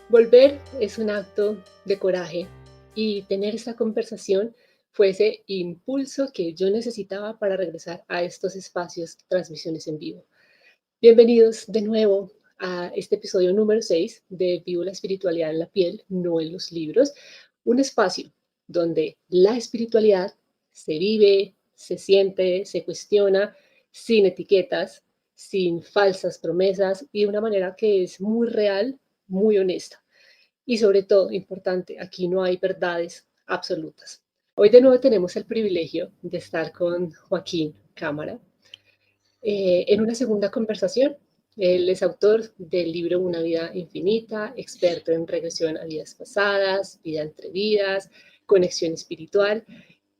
Volver es un acto de coraje y tener esta conversación fue ese impulso que yo necesitaba para regresar a estos espacios de transmisiones en vivo. Bienvenidos de nuevo a este episodio número 6 de Vivo la espiritualidad en la piel, no en los libros, un espacio donde la espiritualidad se vive, se siente, se cuestiona sin etiquetas, sin falsas promesas y de una manera que es muy real, muy honesta. Y sobre todo, importante, aquí no hay verdades absolutas. Hoy de nuevo tenemos el privilegio de estar con Joaquín Cámara en una segunda conversación. Él es autor del libro Una vida infinita, experto en regresión a vidas pasadas, vida entre vidas, conexión espiritual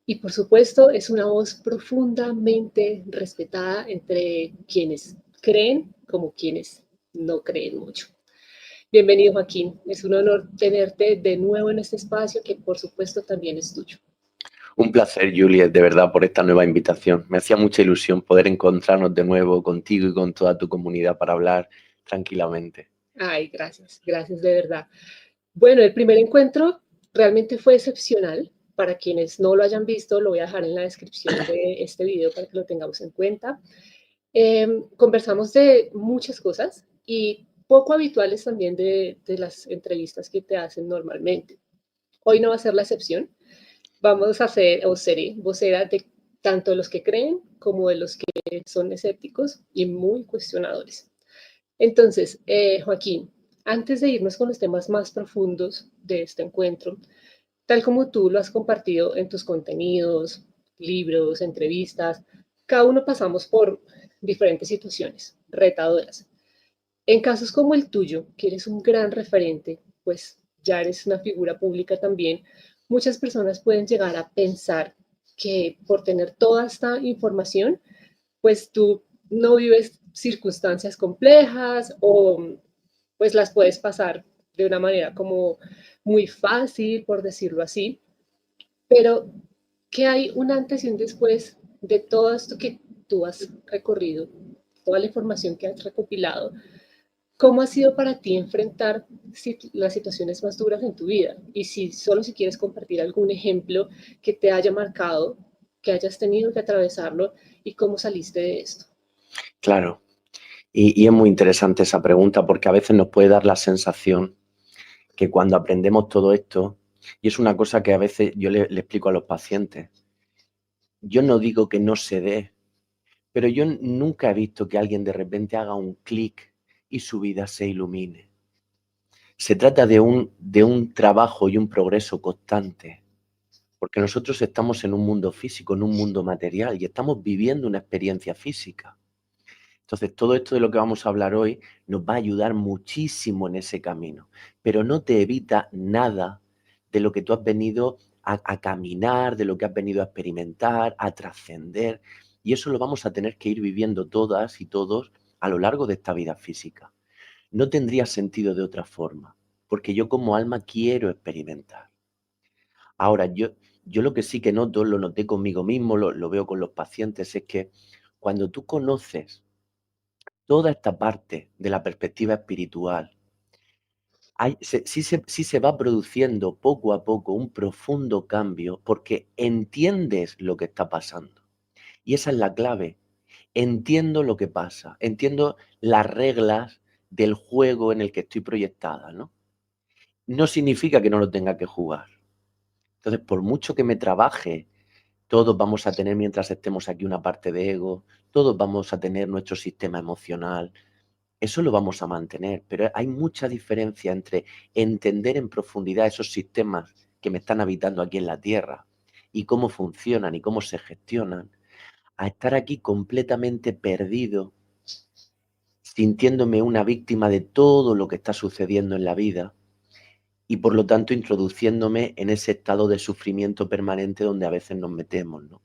y por supuesto es una voz profundamente respetada entre quienes creen como quienes no creen mucho. Bienvenido, Joaquín. Es un honor tenerte de nuevo en este espacio que por supuesto también es tuyo. Un placer, Juliet, de verdad, por esta nueva invitación. Me hacía mucha ilusión poder encontrarnos de nuevo contigo y con toda tu comunidad para hablar tranquilamente. Ay, gracias, gracias de verdad. Bueno, el primer encuentro realmente fue excepcional. Para quienes no lo hayan visto, lo voy a dejar en la descripción de este video para que lo tengamos en cuenta. Conversamos de muchas cosas y poco habituales también de las entrevistas que te hacen normalmente. Hoy no va a ser la excepción. Vamos a ser, o seré, vocera de tanto de los que creen como de los que son escépticos y muy cuestionadores. Entonces, Joaquín, antes de irnos con los temas más profundos de este encuentro, tal como tú lo has compartido en tus contenidos, libros, entrevistas, cada uno pasamos por diferentes situaciones retadoras. En casos como el tuyo, que eres un gran referente, pues ya eres una figura pública también, muchas personas pueden llegar a pensar que por tener toda esta información, pues tú no vives circunstancias complejas o pues las puedes pasar de una manera como muy fácil, por decirlo así. Pero, ¿qué hay un antes y un después de todo esto que tú has recorrido, toda la información que has recopilado? ¿Cómo ha sido para ti enfrentar las situaciones más duras en tu vida? Y si quieres compartir algún ejemplo que te haya marcado, que hayas tenido que atravesarlo y cómo saliste de esto. Claro, y es muy interesante esa pregunta porque a veces nos puede dar la sensación que cuando aprendemos todo esto, y es una cosa que a veces yo le explico a los pacientes, yo no digo que no se dé, pero yo nunca he visto que alguien de repente haga un clic y su vida se ilumine. Se trata de un trabajo y un progreso constante, porque nosotros estamos en un mundo físico, en un mundo material y estamos viviendo una experiencia física. Entonces, todo esto de lo que vamos a hablar hoy nos va a ayudar muchísimo en ese camino, pero no te evita nada de lo que tú has venido a caminar, de lo que has venido a experimentar, a trascender. Y eso lo vamos a tener que ir viviendo todas y todos a lo largo de esta vida física. No tendría sentido de otra forma, porque yo como alma quiero experimentar. Ahora, yo lo que sí que noto, lo noté conmigo mismo, lo veo con los pacientes, es que cuando tú conoces toda esta parte de la perspectiva espiritual, sí se va produciendo poco a poco un profundo cambio porque entiendes lo que está pasando. Y esa es la clave. Entiendo lo que pasa, entiendo las reglas del juego en el que estoy proyectada, ¿no? No significa que no lo tenga que jugar. Entonces, por mucho que me trabaje, todos vamos a tener, mientras estemos aquí, una parte de ego, todos vamos a tener nuestro sistema emocional, eso lo vamos a mantener, pero hay mucha diferencia entre entender en profundidad esos sistemas que me están habitando aquí en la Tierra y cómo funcionan y cómo se gestionan, a estar aquí completamente perdido, sintiéndome una víctima de todo lo que está sucediendo en la vida y por lo tanto introduciéndome en ese estado de sufrimiento permanente donde a veces nos metemos, ¿no?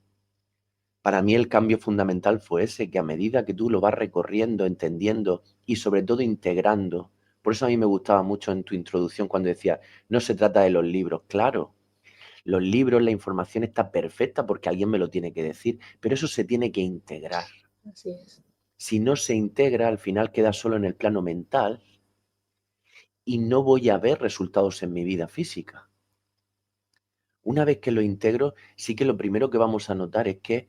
Para mí el cambio fundamental fue ese, que a medida que tú lo vas recorriendo, entendiendo y sobre todo integrando, por eso a mí me gustaba mucho en tu introducción cuando decías, no se trata de los libros, claro, los libros, la información está perfecta porque alguien me lo tiene que decir, pero eso se tiene que integrar. Así es. Si no se integra, al final queda solo en el plano mental y no voy a ver resultados en mi vida física. Una vez que lo integro, sí que lo primero que vamos a notar es que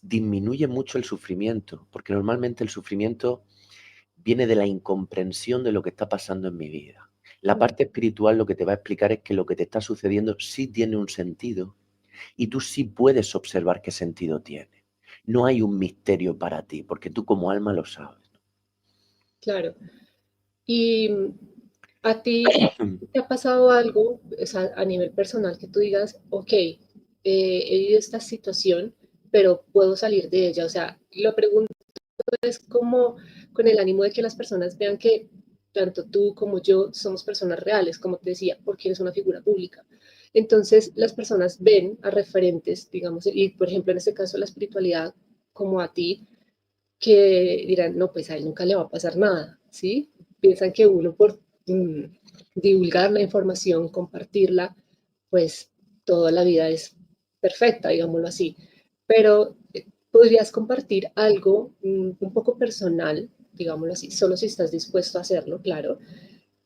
disminuye mucho el sufrimiento, porque normalmente el sufrimiento viene de la incomprensión de lo que está pasando en mi vida. La parte espiritual lo que te va a explicar es que lo que te está sucediendo sí tiene un sentido y tú sí puedes observar qué sentido tiene. No hay un misterio para ti, porque tú como alma lo sabes. Claro. Y a ti, ¿te ha pasado algo, o sea, a nivel personal, que tú digas, ok, he vivido esta situación, pero puedo salir de ella? O sea, lo pregunto es como con el ánimo de que las personas vean que tanto tú como yo somos personas reales, como te decía, porque eres una figura pública. Entonces, las personas ven a referentes, digamos, y por ejemplo, en este caso, la espiritualidad, como a ti, que dirán, no, pues a él nunca le va a pasar nada, ¿sí? Piensan que uno por divulgar la información, compartirla, pues toda la vida es perfecta, digámoslo así. Pero podrías compartir algo un poco personal, digámoslo así, solo si estás dispuesto a hacerlo, claro,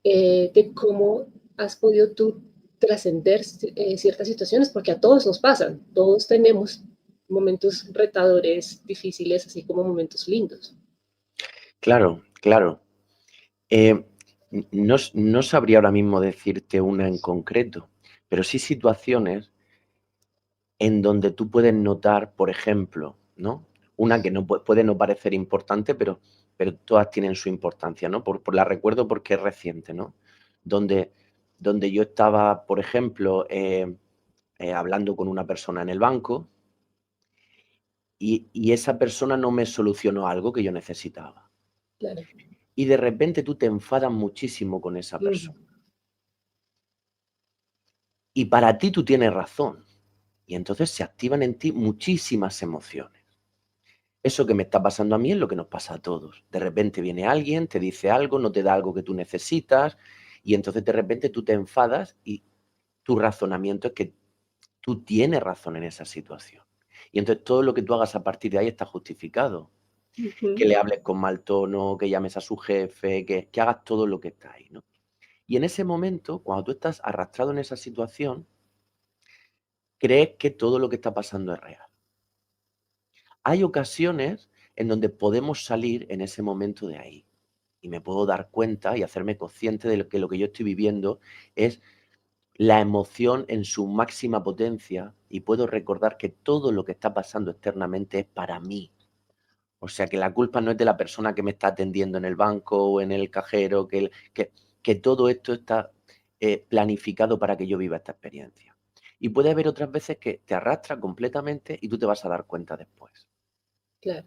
de cómo has podido tú trascender ciertas situaciones, porque a todos nos pasan, todos tenemos momentos retadores, difíciles, así como momentos lindos. Claro, claro. Eh, no sabría ahora mismo decirte una en concreto, pero sí situaciones en donde tú puedes notar, por ejemplo, ¿no? Una que no puede no parecer importante, pero todas tienen su importancia, ¿no? La recuerdo porque es reciente, ¿no? Donde, donde yo estaba, por ejemplo, hablando con una persona en el banco y esa persona no me solucionó algo que yo necesitaba. Claro. Y de repente tú te enfadas muchísimo con esa Mm, persona. Y para ti tú tienes razón. Y entonces se activan en ti muchísimas emociones. Eso que me está pasando a mí es lo que nos pasa a todos. De repente viene alguien, te dice algo, no te da algo que tú necesitas y entonces de repente tú te enfadas y tu razonamiento es que tú tienes razón en esa situación. Y entonces todo lo que tú hagas a partir de ahí está justificado. Que ujú. le hables con mal tono, que llames a su jefe, que hagas todo lo que está ahí, ¿no? Y en ese momento, cuando tú estás arrastrado en esa situación, crees que todo lo que está pasando es real. Hay ocasiones en donde podemos salir en ese momento de ahí y me puedo dar cuenta y hacerme consciente de lo que yo estoy viviendo es la emoción en su máxima potencia y puedo recordar que todo lo que está pasando externamente es para mí. O sea, que la culpa no es de la persona que me está atendiendo en el banco o en el cajero, que todo esto está planificado para que yo viva esta experiencia. Y puede haber otras veces que te arrastra completamente y tú te vas a dar cuenta después. Claro.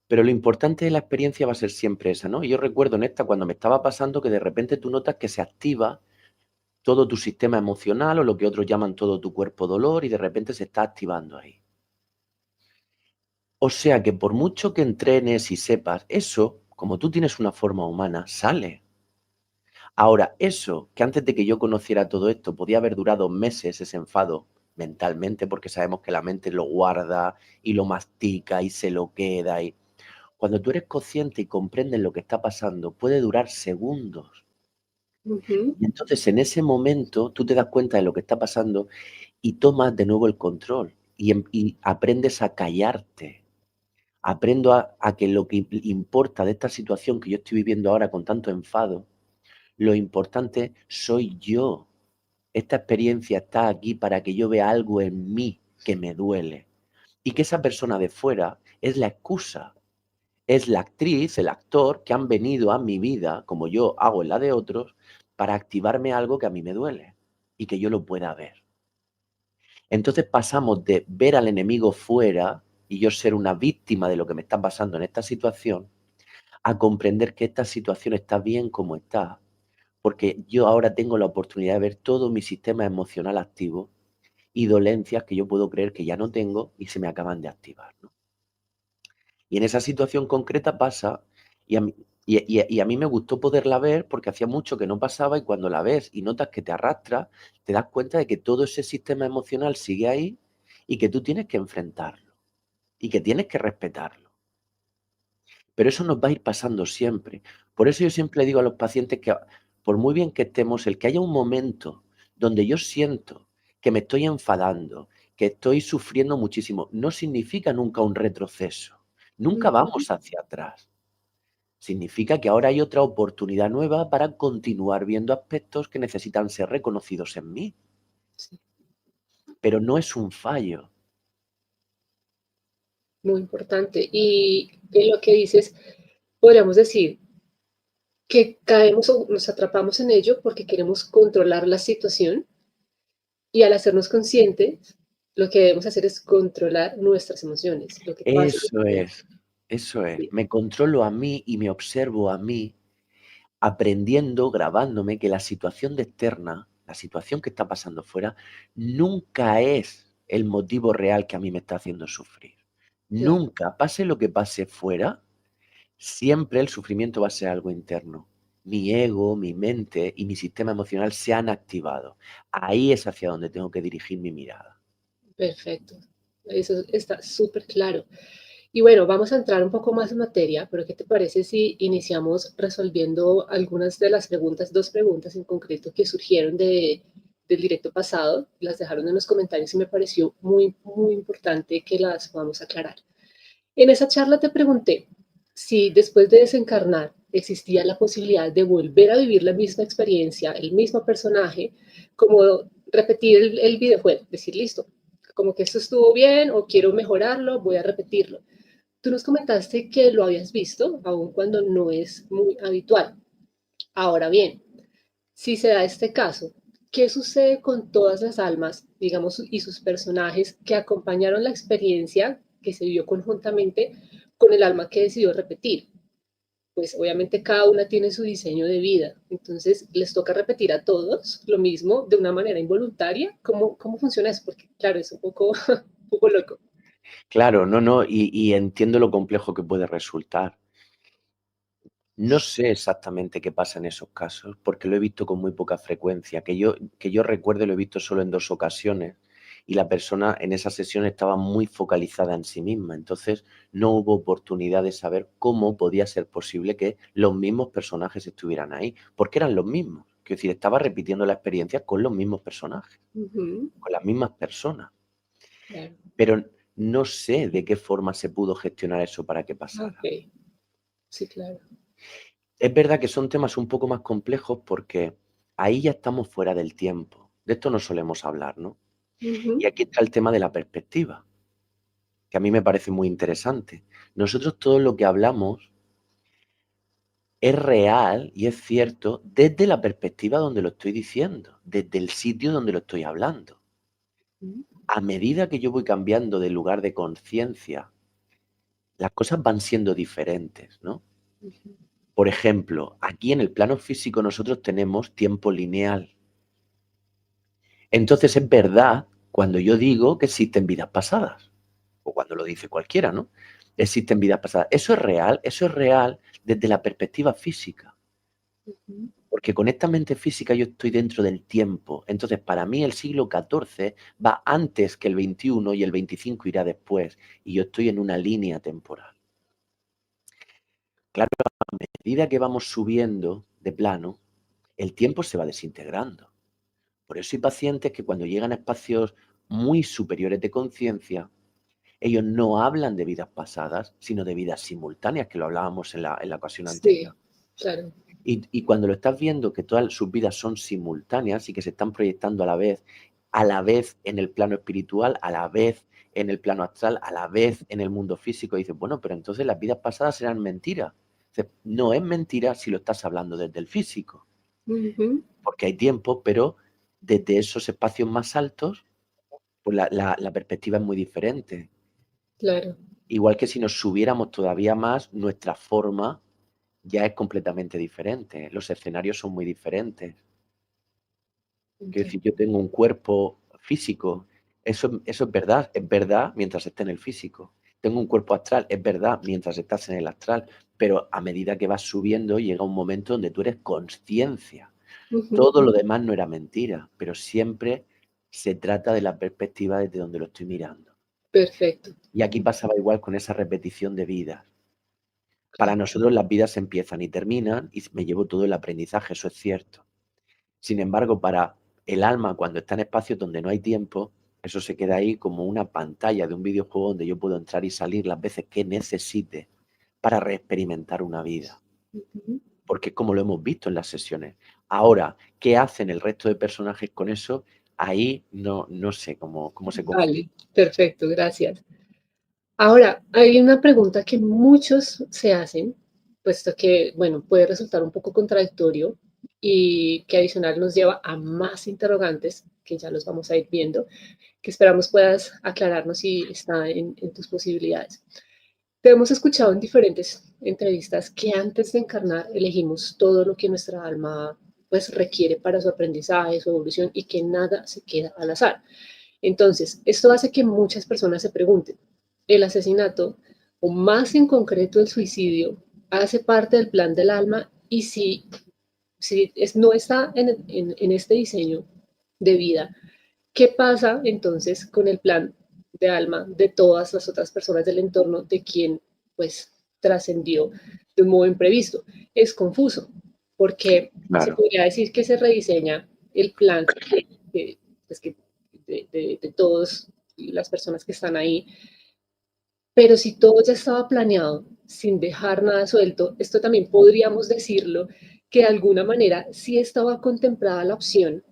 Pero lo importante de la experiencia va a ser siempre esa, ¿no? Y yo recuerdo en esta cuando me estaba pasando que de repente tú notas que se activa todo tu sistema emocional o lo que otros llaman todo tu cuerpo dolor y de repente se está activando ahí. O sea que por mucho que entrenes y sepas, eso, como tú tienes una forma humana, sale. Ahora, eso, que antes de que yo conociera todo esto, podía haber durado meses ese enfado mentalmente, porque sabemos que la mente lo guarda y lo mastica y se lo queda. Y cuando tú eres consciente y comprendes lo que está pasando, puede durar segundos. Ujú. Y entonces en ese momento tú te das cuenta de lo que está pasando y tomas de nuevo el control y aprendes a callarte. Aprendo a que lo que importa de esta situación que yo estoy viviendo ahora con tanto enfado, lo importante soy yo. Esta experiencia está aquí para que yo vea algo en mí que me duele. Y que esa persona de fuera es la excusa, es la actriz, el actor que han venido a mi vida, como yo hago en la de otros, para activarme algo que a mí me duele y que yo lo pueda ver. Entonces pasamos de ver al enemigo fuera y yo ser una víctima de lo que me está pasando en esta situación, a comprender que esta situación está bien como está, porque yo ahora tengo la oportunidad de ver todo mi sistema emocional activo y dolencias que yo puedo creer que ya no tengo y se me acaban de activar, ¿no? Y en esa situación concreta pasa, y a mí me gustó poderla ver porque hacía mucho que no pasaba y cuando la ves y notas que te arrastra, te das cuenta de que todo ese sistema emocional sigue ahí y que tú tienes que enfrentarlo y que tienes que respetarlo. Pero eso nos va a ir pasando siempre. Por eso yo siempre digo a los pacientes que por muy bien que estemos, el que haya un momento donde yo siento que me estoy enfadando, que estoy sufriendo muchísimo, no significa nunca un retroceso. Nunca Ujú. vamos hacia atrás. Significa que ahora hay otra oportunidad nueva para continuar viendo aspectos que necesitan ser reconocidos en mí. Sí, Pero no es un fallo. muy importante. Y en lo que dices, podríamos decir que caemos o nos atrapamos en ello porque queremos controlar la situación y al hacernos conscientes, lo que debemos hacer es controlar nuestras emociones, lo que pasa en el Eso momento. es, eso es. Sí, Me controlo a mí y me observo a mí, aprendiendo, grabándome que la situación de externa, la situación que está pasando fuera, nunca es el motivo real que a mí me está haciendo sufrir. claro, Nunca, pase lo que pase fuera, siempre el sufrimiento va a ser algo interno. Mi ego, mi mente y mi sistema emocional se han activado. Ahí es hacia donde tengo que dirigir mi mirada. perfecto. Eso está súper claro. Y bueno, vamos a entrar un poco más en materia, pero ¿qué te parece si iniciamos resolviendo algunas de las preguntas, dos preguntas en concreto que surgieron del directo pasado? Las dejaron en los comentarios y me pareció muy, muy importante que las podamos aclarar. En esa charla te pregunté si después de desencarnar existía la posibilidad de volver a vivir la misma experiencia, el mismo personaje, como repetir el videojuego, decir, listo, como que esto estuvo bien o quiero mejorarlo, voy a repetirlo. Tú nos comentaste que lo habías visto, aun cuando no es muy habitual. Ahora bien, si se da este caso, ¿qué sucede con todas las almas, digamos, y sus personajes que acompañaron la experiencia que se vivió conjuntamente con el alma que decidió repetir? Pues obviamente cada una tiene su diseño de vida, entonces les toca repetir a todos lo mismo de una manera involuntaria. ¿Cómo funciona eso? Porque claro, es un poco, un poco loco. Claro, no, no, y entiendo lo complejo que puede resultar. No sé exactamente qué pasa en esos casos, porque lo he visto con muy poca frecuencia. Que yo recuerde, lo he visto solo en 2 ocasiones, y la persona en esa sesión estaba muy focalizada en sí misma. Entonces, no hubo oportunidad de saber cómo podía ser posible que los mismos personajes estuvieran ahí, porque eran los mismos. Quiero decir, estaba repitiendo la experiencia con los mismos personajes, Ujú, con las mismas personas. claro. Pero no sé de qué forma se pudo gestionar eso para que Ok, pasara. sí, claro. Es verdad que son temas un poco más complejos porque ahí ya estamos fuera del tiempo. De esto no solemos hablar, ¿no? Y Ujú, aquí está el tema de la perspectiva, que a mí me parece muy interesante. Nosotros todo lo que hablamos es real y es cierto desde la perspectiva donde lo estoy diciendo, desde el sitio donde lo estoy hablando. ujú, A medida que yo voy cambiando de lugar de conciencia, las cosas van siendo diferentes, ¿no? ujú. Por ejemplo, aquí en el plano físico nosotros tenemos tiempo lineal. Entonces es verdad cuando yo digo que existen vidas pasadas, o cuando lo dice cualquiera, ¿no? Existen vidas pasadas. Eso es real desde la perspectiva física, Ujú, porque con esta mente física yo estoy dentro del tiempo. Entonces, para mí el siglo XIV va antes que el XXI y el XXV irá después, y yo estoy en una línea temporal. Claro, a medida que vamos subiendo de plano, el tiempo se va desintegrando. Por eso hay pacientes que cuando llegan a espacios muy superiores de conciencia, ellos no hablan de vidas pasadas, sino de vidas simultáneas, que lo hablábamos en la ocasión anterior. sí, claro. Y cuando lo estás viendo que todas sus vidas son simultáneas y que se están proyectando a la vez en el plano espiritual, a la vez en el plano astral, a la vez en el mundo físico, dices, bueno, pero entonces las vidas pasadas eran mentiras. Dices, no es mentira si lo estás hablando desde el físico, Ujú, porque hay tiempo, pero desde esos espacios más altos, pues la perspectiva es muy diferente. claro. Igual que si nos subiéramos todavía más, nuestra forma ya es completamente diferente. Los escenarios son muy diferentes. Quiero decir, yo Entiendo. tengo un cuerpo físico, eso es verdad mientras esté en el físico. Tengo un cuerpo astral, es verdad mientras estás en el astral, pero a medida que vas subiendo llega un momento donde tú eres conciencia. Ujú, Todo lo demás no era mentira, pero siempre se trata de la perspectiva desde donde lo estoy mirando. perfecto. Y aquí pasaba igual con esa repetición de vidas. Para nosotros las vidas empiezan y terminan y me llevo todo el aprendizaje, eso es cierto. Sin embargo, para el alma, cuando está en espacios donde no hay tiempo, eso se queda ahí como una pantalla de un videojuego donde yo puedo entrar y salir las veces que necesite para reexperimentar una vida. Ujú. Porque es como lo hemos visto en las sesiones. Ahora, ¿qué hacen el resto de personajes con eso? Ahí no sé cómo se configura. Vale, perfecto, gracias. Ahora, hay una pregunta que muchos se hacen, puesto que, bueno, puede resultar un poco contradictorio y que adicional nos lleva a más interrogantes, que ya los vamos a ir viendo, que esperamos puedas aclararnos si está en tus posibilidades. Te hemos escuchado en diferentes entrevistas que antes de encarnar elegimos todo lo que nuestra alma pues requiere para su aprendizaje, su evolución y que nada se queda al azar. Entonces, esto hace que muchas personas se pregunten, ¿el asesinato o más en concreto el suicidio hace parte del plan del alma? Y si no está en este diseño de vida, ¿qué pasa entonces con el plan de alma de todas las otras personas del entorno de quien pues trascendió de un modo imprevisto? Es confuso porque se Claro, podría decir que se rediseña el plan que, pues, que de todas las personas que están ahí, pero si todo ya estaba planeado, sin dejar nada suelto, esto también podríamos decirlo que de alguna manera sí estaba contemplada la opción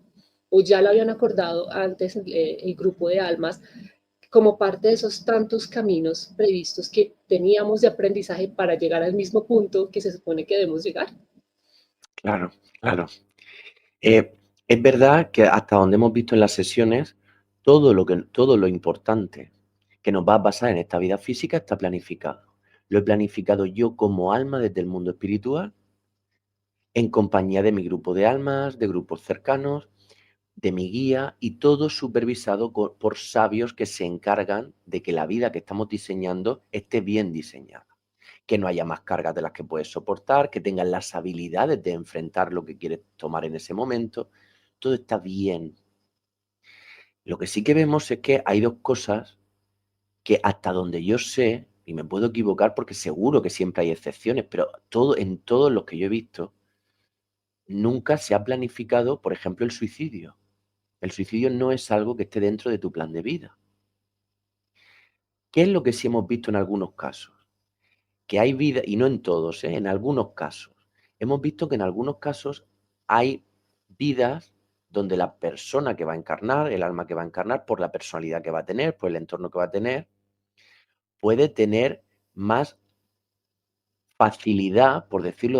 o ya lo habían acordado antes el grupo de almas como parte de esos tantos caminos previstos que teníamos de aprendizaje para llegar al mismo punto que se supone que debemos llegar. claro, claro. Es verdad que hasta donde hemos visto en las sesiones, todo lo importante que nos va a pasar en esta vida física está planificado. Lo he planificado yo como alma desde el mundo espiritual, en compañía de mi grupo de almas, de grupos cercanos, de mi guía y todo supervisado por sabios que se encargan de que la vida que estamos diseñando esté bien diseñada, que no haya más cargas de las que puedes soportar, que tengas las habilidades de enfrentar lo que quieres tomar en ese momento. Todo está bien. Lo que sí que vemos es que hay dos cosas que hasta donde yo sé, y me puedo equivocar porque seguro que siempre hay excepciones, pero en todos los que yo he visto, nunca se ha planificado, por ejemplo, el suicidio. El suicidio no es algo que esté dentro de tu plan de vida. ¿Qué es lo que sí hemos visto en algunos casos? Que hay vida, y no en todos, en algunos casos. Hemos visto que en algunos casos hay vidas donde la persona que va a encarnar, el alma que va a encarnar, por la personalidad que va a tener, por el entorno que va a tener, puede tener más facilidad, por decirlo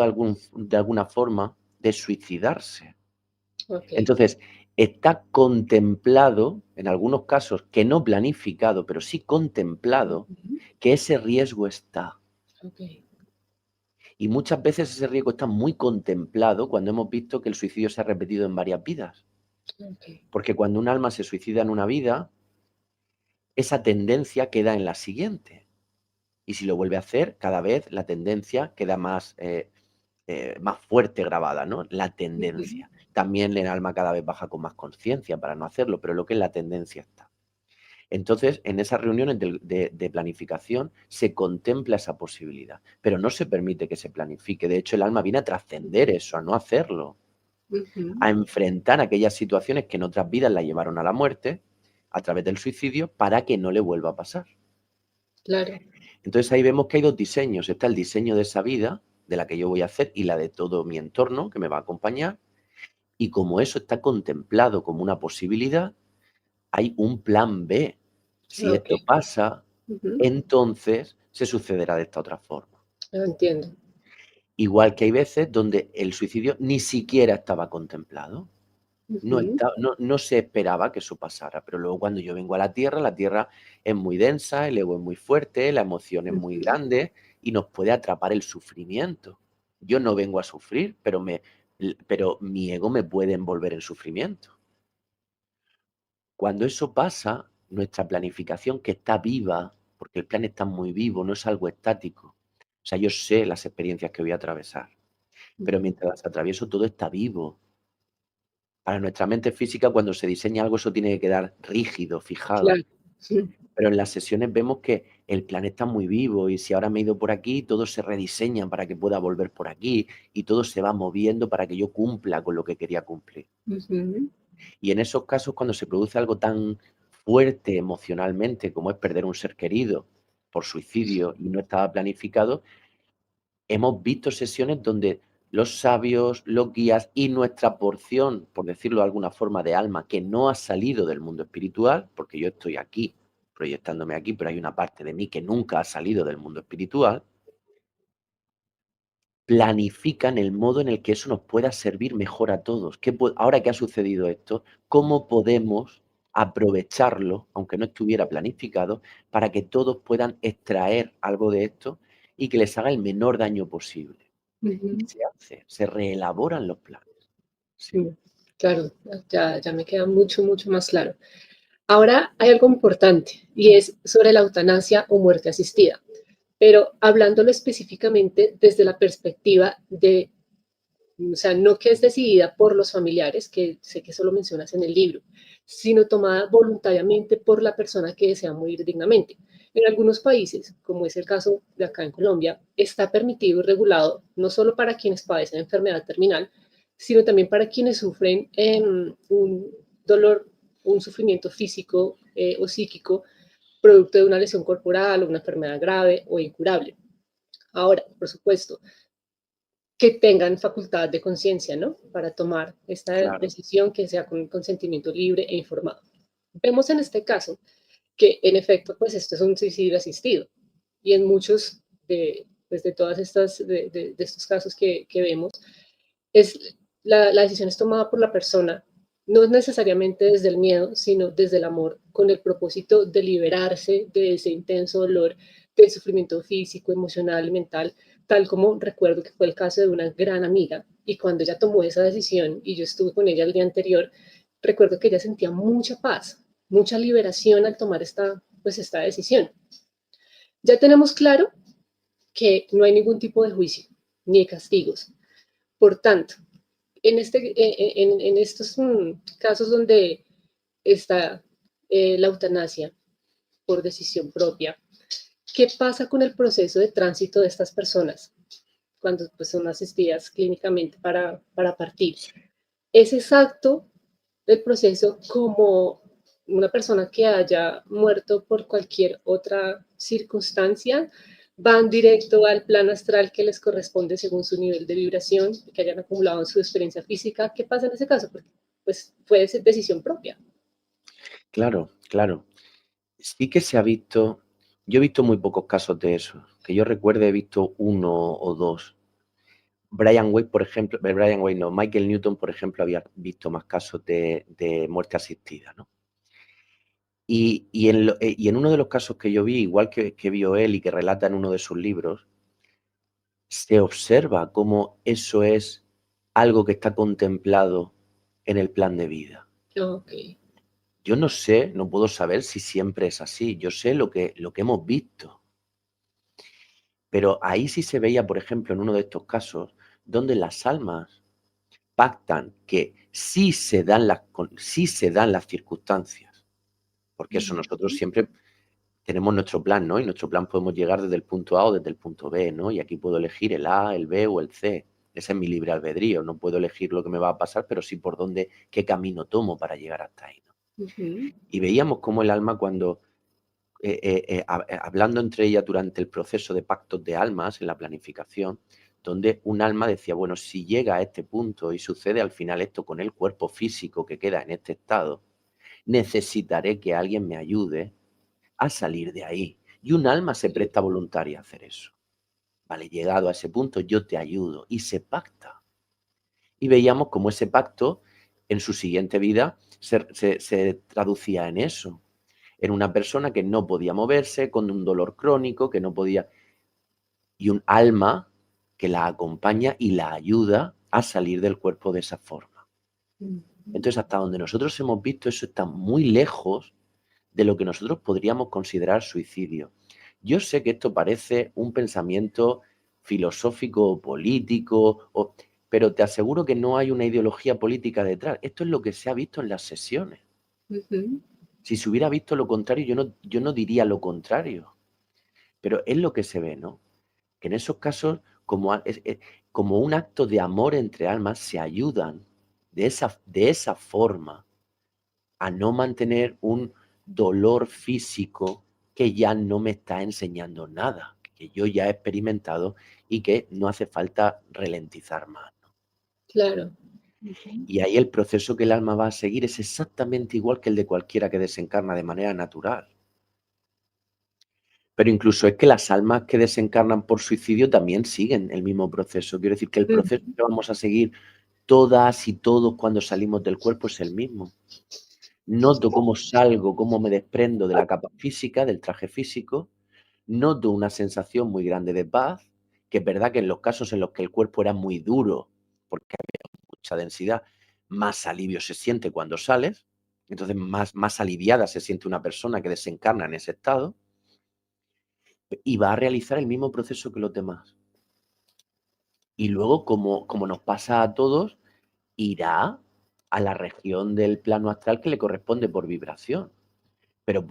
de alguna forma, de suicidarse. Ok, Entonces, está contemplado, en algunos casos, que no planificado, pero sí contemplado, ujú, que ese riesgo está. ok, Y muchas veces ese riesgo está muy contemplado cuando hemos visto que el suicidio se ha repetido en varias vidas. ok. Porque cuando un alma se suicida en una vida, esa tendencia queda en la siguiente. Y si lo vuelve a hacer, cada vez la tendencia queda más fuerte grabada, ¿no? La Ujú. tendencia. También el alma cada vez baja con más conciencia para no hacerlo, pero lo que es la tendencia está. Entonces, en esas reuniones de planificación se contempla esa posibilidad, pero no se permite que se planifique. De hecho, el alma viene a trascender eso, a no hacerlo, Ujú. a enfrentar aquellas situaciones que en otras vidas la llevaron a la muerte a través del suicidio para que no le vuelva a pasar. Claro. Entonces ahí vemos que hay dos diseños. Está el diseño de esa vida, de la que yo voy a hacer, y la de todo mi entorno que me va a acompañar. Y como eso está contemplado como una posibilidad, hay un plan B. Si Ok. esto pasa, Ujú. entonces se sucederá de esta otra forma. Lo entiendo. Igual que hay veces donde el suicidio ni siquiera estaba contemplado. Ujú. No se esperaba que eso pasara, pero luego cuando yo vengo a la Tierra es muy densa, el ego es muy fuerte, la emoción es muy Ujú. grande y nos puede atrapar el sufrimiento. Yo no vengo a sufrir, pero mi ego me puede envolver en sufrimiento. Cuando eso pasa, nuestra planificación que está viva, porque el plan está muy vivo, no es algo estático. O sea, yo sé las experiencias que voy a atravesar, pero Ujú. mientras las atravieso todo está vivo. Para nuestra mente física, cuando se diseña algo, eso tiene que quedar rígido, fijado. Claro. Sí. Pero en las sesiones vemos que el plan está muy vivo y si ahora me he ido por aquí, todo se rediseña para que pueda volver por aquí y todo se va moviendo para que yo cumpla con lo que quería cumplir. Ujú. Y en esos casos, cuando se produce algo tan fuerte emocionalmente como es perder un ser querido por suicidio y no estaba planificado, hemos visto sesiones donde los sabios, los guías y nuestra porción, por decirlo de alguna forma, de alma que no ha salido del mundo espiritual, porque yo estoy aquí, proyectándome aquí, pero hay una parte de mí que nunca ha salido del mundo espiritual, planifican el modo en el que eso nos pueda servir mejor a todos. Ahora que ha sucedido esto, ¿cómo podemos aprovecharlo, aunque no estuviera planificado, para que todos puedan extraer algo de esto y que les haga el menor daño posible? Y Ujú. se reelaboran los planes. Sí, Mm, claro, ya me queda mucho, mucho más claro. Ahora hay algo importante y es sobre la eutanasia o muerte asistida, pero hablándolo específicamente desde la perspectiva de, o sea, no que es decidida por los familiares, que sé que eso lo mencionas en el libro, sino tomada voluntariamente por la persona que desea morir dignamente. En algunos países, como es el caso de acá en Colombia, está permitido y regulado no solo para quienes padecen enfermedad terminal, sino también para quienes sufren un dolor, un sufrimiento físico o psíquico producto de una lesión corporal o una enfermedad grave o incurable. Ahora, por supuesto, que tengan facultad de conciencia, ¿no? Para tomar esta claro, decisión que sea con consentimiento libre e informado. Vemos en este caso que, en efecto, pues esto es un suicidio asistido y en muchos de, pues, de todas estas, de estos casos que vemos, es, la decisión es tomada por la persona, no es necesariamente desde el miedo, sino desde el amor, con el propósito de liberarse de ese intenso dolor, de sufrimiento físico, emocional, mental, tal como recuerdo que fue el caso de una gran amiga. Y cuando ella tomó esa decisión y yo estuve con ella el día anterior, recuerdo que ella sentía mucha paz, mucha liberación al tomar pues esta decisión. Ya tenemos claro que no hay ningún tipo de juicio ni de castigos. Por tanto, en estos casos donde está la eutanasia por decisión propia, ¿qué pasa con el proceso de tránsito de estas personas cuando pues, son asistidas clínicamente para partir? ¿Es exacto el proceso como una persona que haya muerto por cualquier otra circunstancia? ¿Van directo al plano astral que les corresponde según su nivel de vibración que hayan acumulado en su experiencia física? ¿Qué pasa en ese caso? Porque pues fue decisión propia. claro, claro. Sí que se ha visto, yo he visto muy pocos casos de eso, que yo recuerde he visto uno o dos. Brian Weiss, por ejemplo, Brian Weiss no, Michael Newton, por ejemplo, había visto más casos de muerte asistida, ¿no? Y en uno de los casos que yo vi, igual que vio él y que relata en uno de sus libros, se observa cómo eso es algo que está contemplado en el plan de vida. Ok. Yo no sé, no puedo saber si siempre es así. Yo sé lo que hemos visto. Pero ahí sí se veía, por ejemplo, en uno de estos casos, donde las almas pactan que sí se dan las circunstancias, porque eso nosotros siempre tenemos nuestro plan, ¿no? Y nuestro plan podemos llegar desde el punto A o desde el punto B, ¿no? Y aquí puedo elegir el A, el B o el C. Ese es mi libre albedrío. No puedo elegir lo que me va a pasar, pero sí por dónde, qué camino tomo para llegar hasta ahí, ¿no? Ujú. Y veíamos cómo el alma cuando hablando entre ellas durante el proceso de pactos de almas en la planificación, donde un alma decía, bueno, si llega a este punto y sucede al final esto con el cuerpo físico que queda en este estado, necesitaré que alguien me ayude a salir de ahí. Y un alma se presta voluntaria a hacer eso. Vale, llegado a ese punto, yo te ayudo. Y se pacta. Y veíamos cómo ese pacto en su siguiente vida se traducía en eso, en una persona que no podía moverse, con un dolor crónico, que no podía, y un alma que la acompaña y la ayuda a salir del cuerpo de esa forma. Ujú. Entonces, hasta donde nosotros hemos visto, eso está muy lejos de lo que nosotros podríamos considerar suicidio. Yo sé que esto parece un pensamiento filosófico o político, pero te aseguro que no hay una ideología política detrás. Esto es lo que se ha visto en las sesiones. Ujú. Si se hubiera visto lo contrario, yo no diría lo contrario, pero es lo que se ve, ¿no? Que en esos casos, como un acto de amor entre almas, se ayudan de esa forma a no mantener un dolor físico que ya no me está enseñando nada, que yo ya he experimentado y que no hace falta ralentizar más. Claro. Ujú. Y ahí el proceso que el alma va a seguir es exactamente igual que el de cualquiera que desencarna de manera natural. Pero incluso es que las almas que desencarnan por suicidio también siguen el mismo proceso. Quiero decir que el proceso Ujú. que vamos a seguir todas y todos cuando salimos del cuerpo es el mismo. Noto cómo salgo, cómo me desprendo de la capa física, del traje físico. Noto una sensación muy grande de paz, que es verdad que en los casos en los que el cuerpo era muy duro, porque había mucha densidad, más alivio se siente cuando sales. Entonces más aliviada se siente una persona que desencarna en ese estado y va a realizar el mismo proceso que los demás. Y luego, como nos pasa a todos, irá a la región del plano astral que le corresponde por vibración. Pero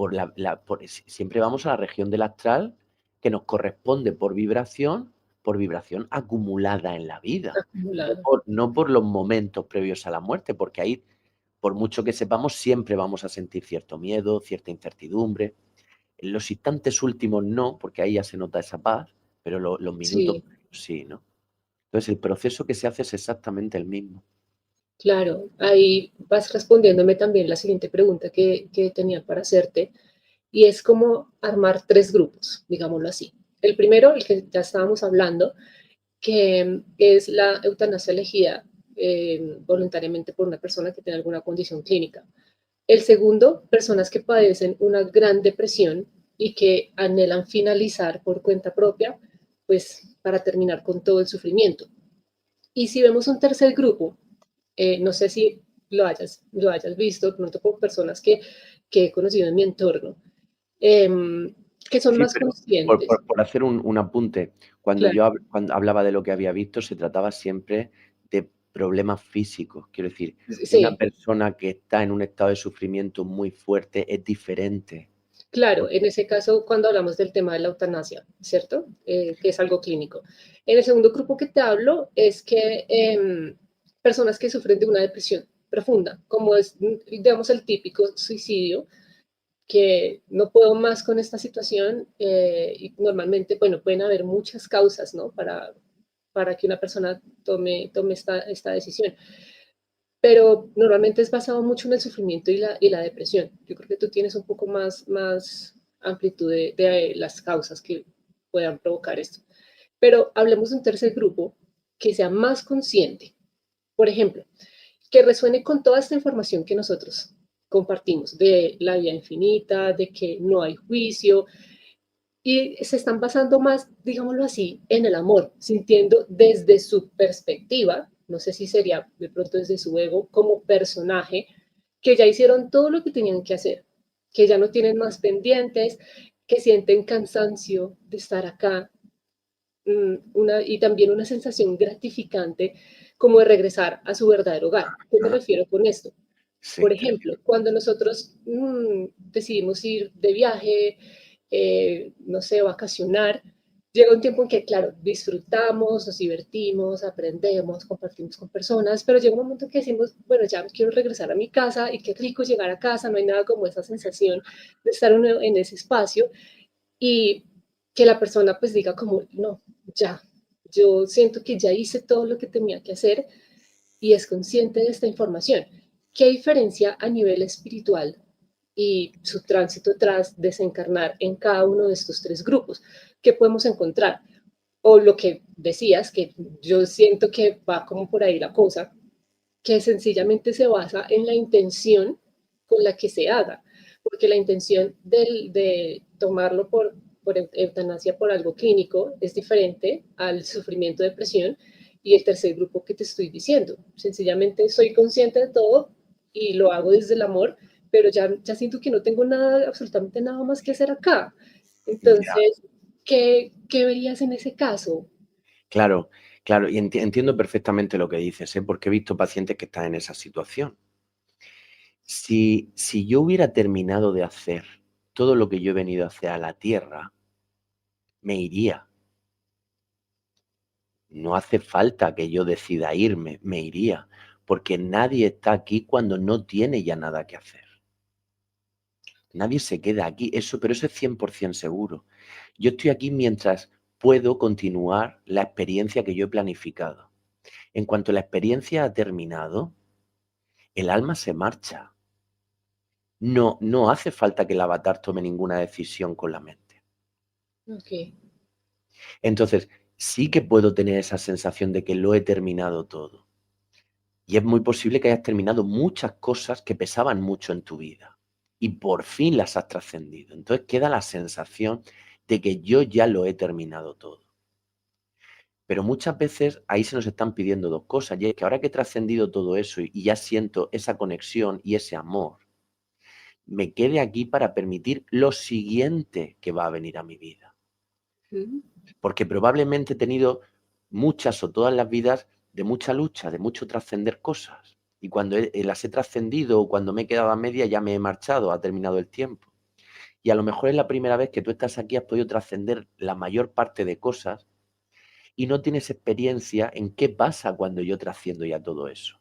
siempre vamos a la región del astral que nos corresponde por vibración acumulada en la vida. Acumulado. No por los momentos previos a la muerte, porque ahí, por mucho que sepamos, siempre vamos a sentir cierto miedo, cierta incertidumbre. En los instantes últimos no, porque ahí ya se nota esa paz, pero los minutos Sí, sí, ¿no? Entonces el proceso que se hace es exactamente el mismo. claro. Ahí vas respondiéndome también la siguiente pregunta que tenía para hacerte, y es como armar tres grupos, digámoslo así. El primero, el que ya estábamos hablando, que es la eutanasia elegida voluntariamente por una persona que tiene alguna condición clínica. El segundo, personas que padecen una gran depresión y que anhelan finalizar por cuenta propia, pues para terminar con todo el sufrimiento. Y si vemos un tercer grupo, no sé si lo hayas visto, pronto por personas que he conocido en mi entorno, eh, que son Sí, más pero conscientes. por hacer un apunte, Claro, cuando hablaba de lo que había visto, se trataba siempre de problemas físicos. Quiero decir, una sí, persona que está en un estado de sufrimiento muy fuerte es diferente. claro, Porque en ese caso cuando hablamos del tema de la eutanasia, ¿cierto? Que es algo clínico. En el segundo grupo que te hablo es que personas que sufren de una depresión profunda, como es, digamos, el típico suicidio, que no puedo más con esta situación y normalmente, bueno, pueden haber muchas causas, ¿no? Para que una persona tome esta decisión, pero normalmente es basado mucho en el sufrimiento y la depresión. Yo creo que tú tienes un poco más amplitud de las causas que puedan provocar esto. Pero hablemos de un tercer grupo que sea más consciente. Por ejemplo, que resuene con toda esta información que nosotros compartimos de la vida infinita, de que no hay juicio, y se están basando más, digámoslo así, en el amor, sintiendo desde su perspectiva, no sé si sería de pronto desde su ego, como personaje, que ya hicieron todo lo que tenían que hacer, que ya no tienen más pendientes, que sienten cansancio de estar acá, y también una sensación gratificante como de regresar a su verdadero hogar. ¿Qué me refiero con esto? sí, Por te ejemplo, entiendo. cuando nosotros decidimos ir de viaje, no sé, vacacionar, llega un tiempo en que, claro, disfrutamos, nos divertimos, aprendemos, compartimos con personas, pero llega un momento en que decimos, bueno, ya quiero regresar a mi casa y qué rico llegar a casa, no hay nada como esa sensación de estar uno en ese espacio y que la persona pues diga como, no, ya, yo siento que ya hice todo lo que tenía que hacer y es consciente de esta información. ¿Qué diferencia a nivel espiritual y su tránsito tras desencarnar en cada uno de estos tres grupos? ¿Qué podemos encontrar? O lo que decías, que yo siento que va como por ahí la cosa, que sencillamente se basa en la intención con la que se haga, porque la intención de tomarlo por eutanasia por algo clínico es diferente al sufrimiento de depresión y el tercer grupo que te estoy diciendo. Sencillamente soy consciente de todo y lo hago desde el amor, pero ya siento que no tengo nada, absolutamente nada más que hacer acá. Ya, Entonces, ¿qué verías en ese caso? claro, claro, entiendo perfectamente lo que dices, ¿eh? Porque he visto pacientes que están en esa situación. Si yo hubiera terminado de hacer todo lo que yo he venido a hacer a la Tierra, me iría. No hace falta que yo decida irme, me iría, porque nadie está aquí cuando no tiene ya nada que hacer. Nadie se queda aquí, pero eso es 100% seguro. Yo estoy aquí mientras puedo continuar la experiencia que yo he planificado. En cuanto la experiencia ha terminado, el alma se marcha. No hace falta que el avatar tome ninguna decisión con la mente. Ok. Entonces, sí que puedo tener esa sensación de que lo he terminado todo. Y es muy posible que hayas terminado muchas cosas que pesaban mucho en tu vida y por fin las has trascendido. Entonces queda la sensación de que yo ya lo he terminado todo. Pero muchas veces ahí se nos están pidiendo dos cosas, y es que ahora que he trascendido todo eso y ya siento esa conexión y ese amor, me quede aquí para permitir lo siguiente que va a venir a mi vida. Ujú. Porque probablemente he tenido muchas o todas las vidas de mucha lucha, de mucho trascender cosas. Y cuando las he trascendido o cuando me he quedado a media ya me he marchado, ha terminado el tiempo. Y a lo mejor es la primera vez que tú estás aquí, has podido trascender la mayor parte de cosas y no tienes experiencia en qué pasa cuando yo trasciendo ya todo eso.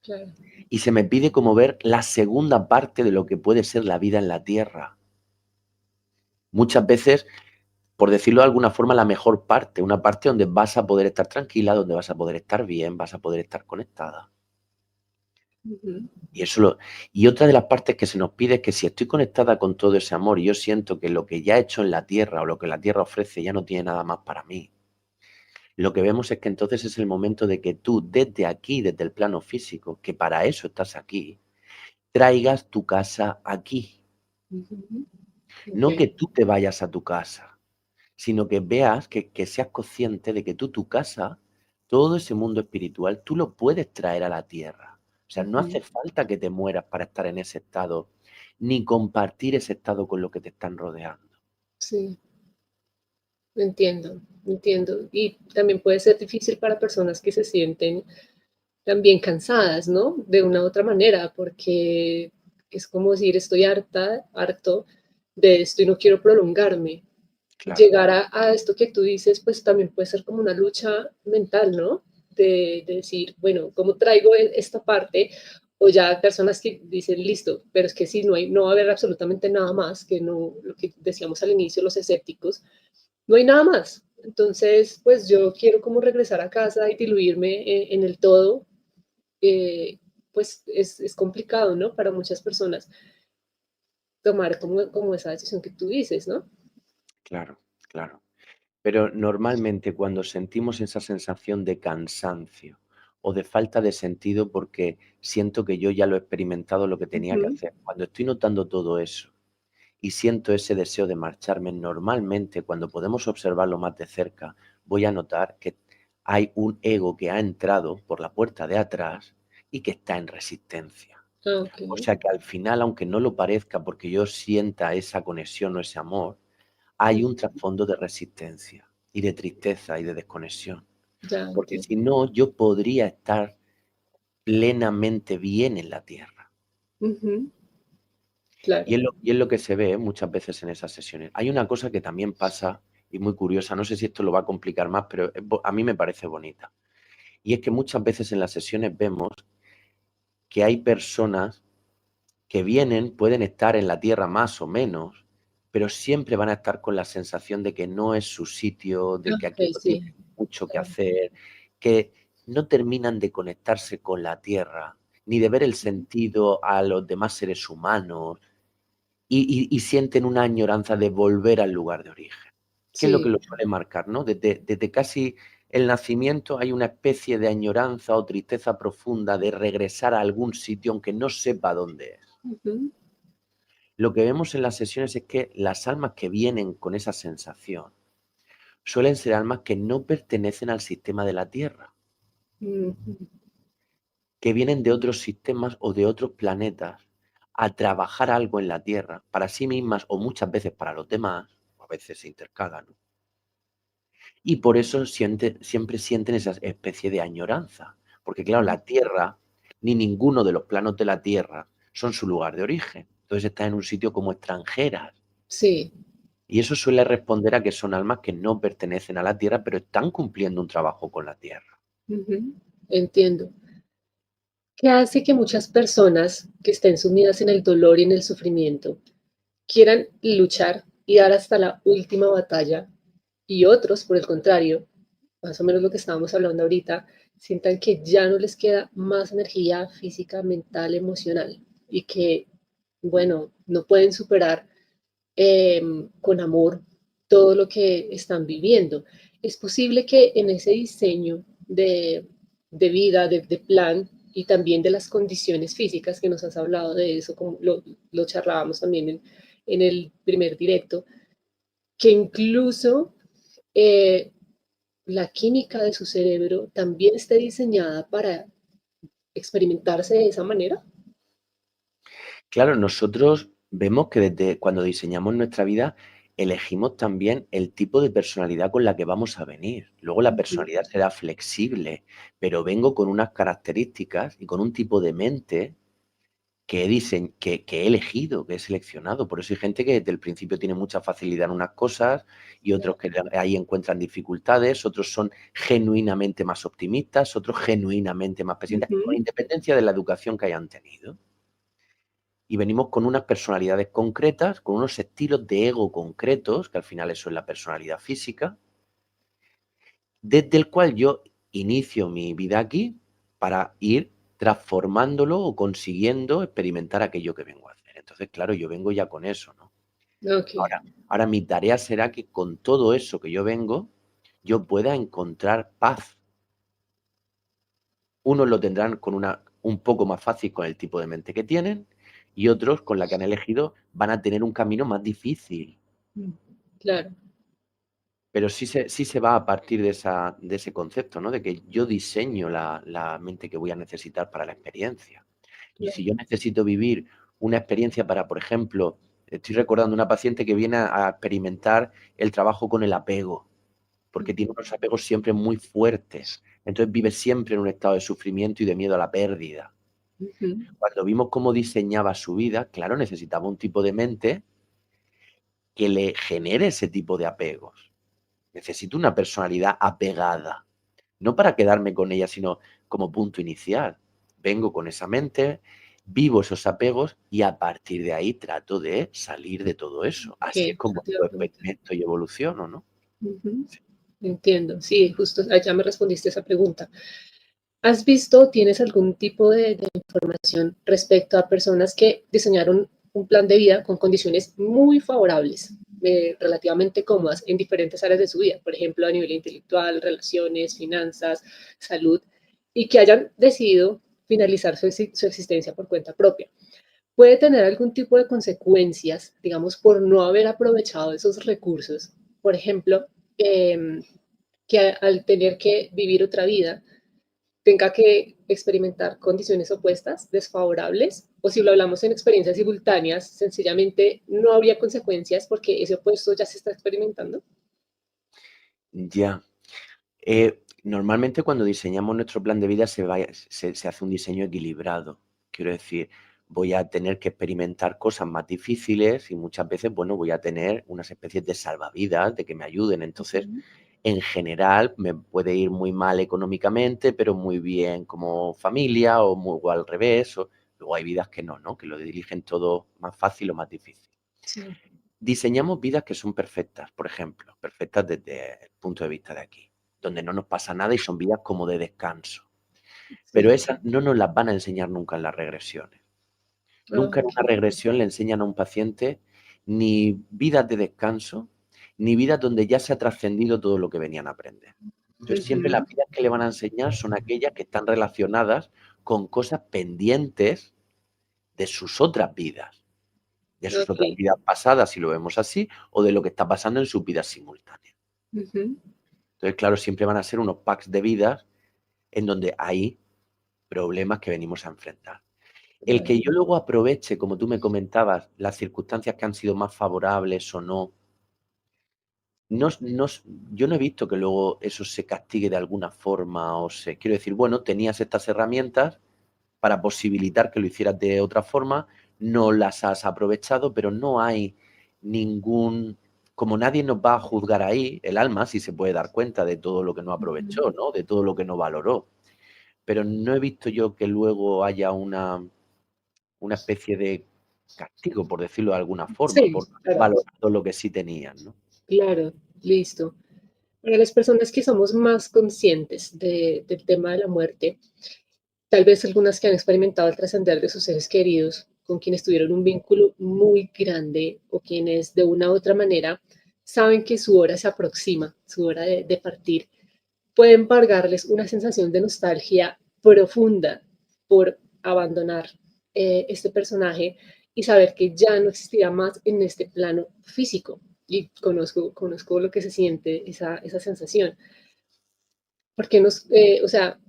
Claro. Y se me pide como ver la segunda parte de lo que puede ser la vida en la Tierra. Muchas veces, por decirlo de alguna forma, la mejor parte, una parte donde vas a poder estar tranquila, donde vas a poder estar bien, vas a poder estar conectada. Ujú. Y otra de las partes que se nos pide es que si estoy conectada con todo ese amor y yo siento que lo que ya he hecho en la Tierra o lo que la Tierra ofrece ya no tiene nada más para mí, lo que vemos es que entonces es el momento de que tú desde aquí, desde el plano físico, que para eso estás aquí, traigas tu casa aquí. Ujú. Ok. No que tú te vayas a tu casa, sino que veas, que seas consciente de que tú, tu casa, todo ese mundo espiritual, tú lo puedes traer a la tierra. O sea, no hace Ujú. falta que te mueras para estar en ese estado, ni compartir ese estado con lo que te están rodeando. Sí, entiendo, entiendo. Y también puede ser difícil para personas que se sienten también cansadas, ¿no? De una u otra manera, porque es como decir, estoy harta, harto de esto y no quiero prolongarme. Claro, Llegar a esto que tú dices, pues también puede ser como una lucha mental, ¿no? De decir, bueno, ¿cómo traigo esta parte? O ya personas que dicen, listo, pero es que si no hay, no va a haber absolutamente nada más, que no, lo que decíamos al inicio, los escépticos, no hay nada más. Entonces, pues yo quiero como regresar a casa y diluirme en el todo, eh, pues es complicado, ¿no? Para muchas personas tomar como esa decisión que tú dices, ¿no? claro, claro. Pero normalmente cuando sentimos esa sensación de cansancio o de falta de sentido porque siento que yo ya lo he experimentado lo que tenía que Ujú. hacer, cuando estoy notando todo eso y siento ese deseo de marcharme, normalmente cuando podemos observarlo más de cerca, voy a notar que hay un ego que ha entrado por la puerta de atrás y que está en resistencia. Ah, O ok. sea que al final, aunque no lo parezca porque yo sienta esa conexión o ese amor, hay un trasfondo de resistencia y de tristeza y de desconexión. Ya Porque entiendo. si no, yo podría estar plenamente bien en la tierra. Ujú. Claro. Y es lo que se ve muchas veces en esas sesiones. Hay una cosa que también pasa y muy curiosa, no sé si esto lo va a complicar más, pero a mí me parece bonita. Y es que muchas veces en las sesiones vemos que hay personas que vienen, pueden estar en la tierra más o menos, pero siempre van a estar con la sensación de que no es su sitio, de que aquí Okey, no sí, tienen mucho que claro. hacer, que no terminan de conectarse con la tierra, ni de ver el Ujú. sentido a los demás seres humanos, y sienten una añoranza de volver al lugar de origen. ¿Qué es lo que Sí, lo suele marcar, no? Desde casi el nacimiento hay una especie de añoranza o tristeza profunda de regresar a algún sitio, aunque no sepa dónde es. ujú, Lo que vemos en las sesiones es que las almas que vienen con esa sensación suelen ser almas que no pertenecen al sistema de la Tierra, ujú. que vienen de otros sistemas o de otros planetas a trabajar algo en la Tierra para sí mismas o muchas veces para los demás, o a veces se intercalan, ¿no? Y por eso siempre sienten esa especie de añoranza, porque claro, la Tierra ni ninguno de los planos de la Tierra son su lugar de origen. Entonces están en un sitio como extranjeras. Sí. Y eso suele responder a que son almas que no pertenecen a la Tierra, pero están cumpliendo un trabajo con la Tierra. Ujú. Entiendo. ¿Qué hace que muchas personas que estén sumidas en el dolor y en el sufrimiento quieran luchar y dar hasta la última batalla y otros, por el contrario, más o menos lo que estábamos hablando ahorita, sientan que ya no les queda más energía física, mental, emocional y que, bueno, no pueden superar con amor todo lo que están viviendo? Es posible que en ese diseño de vida, de plan y también de las condiciones físicas que nos has hablado de eso, como lo charlábamos también en el primer directo, que incluso eh, la química de su cerebro también esté diseñada para experimentarse de esa manera. Claro, nosotros vemos que desde cuando diseñamos nuestra vida, elegimos también el tipo de personalidad con la que vamos a venir. Luego la Ujú, personalidad será flexible, pero vengo con unas características y con un tipo de mente que he elegido, que he seleccionado. Por eso hay gente que desde el principio tiene mucha facilidad en unas cosas y otros claro. que ahí encuentran dificultades, otros son genuinamente más optimistas, otros genuinamente más pesimistas, con Ujú, independencia de la educación que hayan tenido. Y venimos con unas personalidades concretas, con unos estilos de ego concretos, que al final eso es la personalidad física, desde el cual yo inicio mi vida aquí para ir transformándolo o consiguiendo experimentar aquello que vengo a hacer. Entonces, claro, yo vengo ya con eso, ¿no? ok. Ahora mi tarea será que con todo eso que yo vengo, yo pueda encontrar paz. Unos lo tendrán con un poco más fácil con el tipo de mente que tienen y otros con la que han elegido van a tener un camino más difícil. Mm, claro, Pero sí se va a partir de ese concepto, ¿no? De que yo diseño la mente que voy a necesitar para la experiencia. Y si claro. yo necesito vivir una experiencia para, por ejemplo, estoy recordando una paciente que viene a experimentar el trabajo con el apego, porque tiene unos apegos siempre muy fuertes. Entonces vive siempre en un estado de sufrimiento y de miedo a la pérdida. Ujú, Cuando vimos cómo diseñaba su vida, claro, necesitaba un tipo de mente que le genere ese tipo de apegos. Necesito una personalidad apegada, no para quedarme con ella, sino como punto inicial. Vengo con esa mente, vivo esos apegos y a partir de ahí trato de salir de todo eso. ok, Así es como eso te iba yo a preguntar. experimento y evoluciono, ¿no? Ujú, entiendo, sí, justo ya me respondiste esa pregunta. ¿Has visto, tienes algún tipo de información respecto a personas que diseñaron un plan de vida con condiciones muy favorables, relativamente cómodas en diferentes áreas de su vida, por ejemplo, a nivel intelectual, relaciones, finanzas, salud, y que hayan decidido finalizar su existencia por cuenta propia? ¿Puede tener algún tipo de consecuencias, digamos, por no haber aprovechado esos recursos? Por ejemplo, que al tener que vivir otra vida, tenga que experimentar condiciones opuestas, desfavorables, o si lo hablamos en experiencias simultáneas, sencillamente no habría consecuencias porque ese opuesto ya se está experimentando. Ya. Normalmente cuando diseñamos nuestro plan de vida se hace un diseño equilibrado. Quiero decir, voy a tener que experimentar cosas más difíciles y muchas veces, bueno, voy a tener unas especies de salvavidas, de que me ayuden. Entonces, Ujú. en general, me puede ir muy mal económicamente, pero muy bien como familia o al revés. Luego hay vidas que no, ¿no? Que lo dirigen todo más fácil o más difícil. Sí, Diseñamos vidas que son perfectas, por ejemplo, perfectas desde el punto de vista de aquí, donde no nos pasa nada y son vidas como de descanso. Pero sí. esas no nos las van a enseñar nunca en las regresiones. Ah, Nunca en ok. una regresión le enseñan a un paciente ni vidas de descanso, ni vidas donde ya se ha trascendido todo lo que venían a aprender. Entonces, siempre las Ujú. vidas que le van a enseñar son aquellas que están relacionadas con cosas pendientes de sus otras vidas, de sus Ok. otras vidas pasadas, si lo vemos así, o de lo que está pasando en sus vidas simultáneas. Ujú. Entonces, claro, siempre van a ser unos packs de vidas en donde hay problemas que venimos a enfrentar. El Claro. que yo luego aproveche, como tú me comentabas, las circunstancias que han sido más favorables o no, yo no he visto que luego eso se castigue de alguna forma quiero decir, bueno, tenías estas herramientas, para posibilitar que lo hicieras de otra forma, no las has aprovechado, pero no hay ningún... Como nadie nos va a juzgar ahí, el alma sí se puede dar cuenta de todo lo que no aprovechó, ¿no? De todo lo que no valoró. Pero no he visto yo que luego haya una especie de castigo, por decirlo de alguna forma, Sí, por no haber claro, valorado lo que sí tenían, ¿no? claro, listo. Para las personas que somos más conscientes del tema de la muerte, tal vez algunas que han experimentado el trascender de sus seres queridos, con quienes tuvieron un vínculo muy grande o quienes de una u otra manera saben que su hora se aproxima, su hora de partir, pueden embargarles una sensación de nostalgia profunda por abandonar este personaje y saber que ya no existirá más en este plano físico. Y conozco lo que se siente esa sensación. Porque o sea,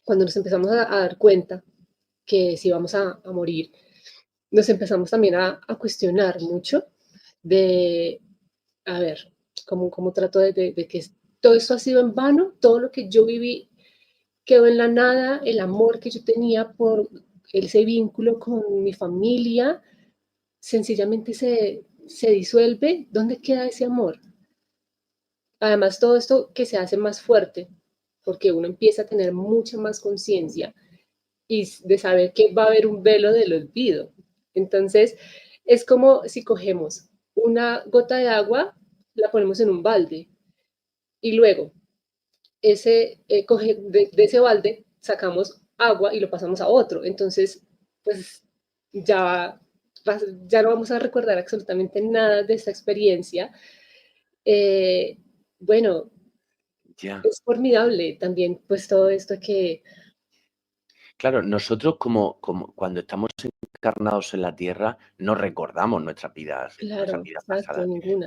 cuando nos empezamos a dar cuenta que si vamos a morir, nos empezamos también a cuestionar mucho de, a ver, cómo trato de que todo esto ha sido en vano, todo lo que yo viví quedó en la nada, el amor que yo tenía por ese vínculo con mi familia, sencillamente se disuelve. ¿Dónde queda ese amor? Además, todo esto que se hace más fuerte, porque uno empieza a tener mucha más conciencia y de saber que va a haber un velo del olvido. Entonces, es como si cogemos una gota de agua, la ponemos en un balde y luego de ese balde sacamos agua y lo pasamos a otro. Entonces, pues ya, ya no vamos a recordar absolutamente nada de esta experiencia. Eh, bueno, Ya. es formidable también, pues todo esto que, Claro, nosotros como cuando estamos encarnados en la Tierra, no recordamos nuestras claro, vidas exacto, pasadas, ninguna.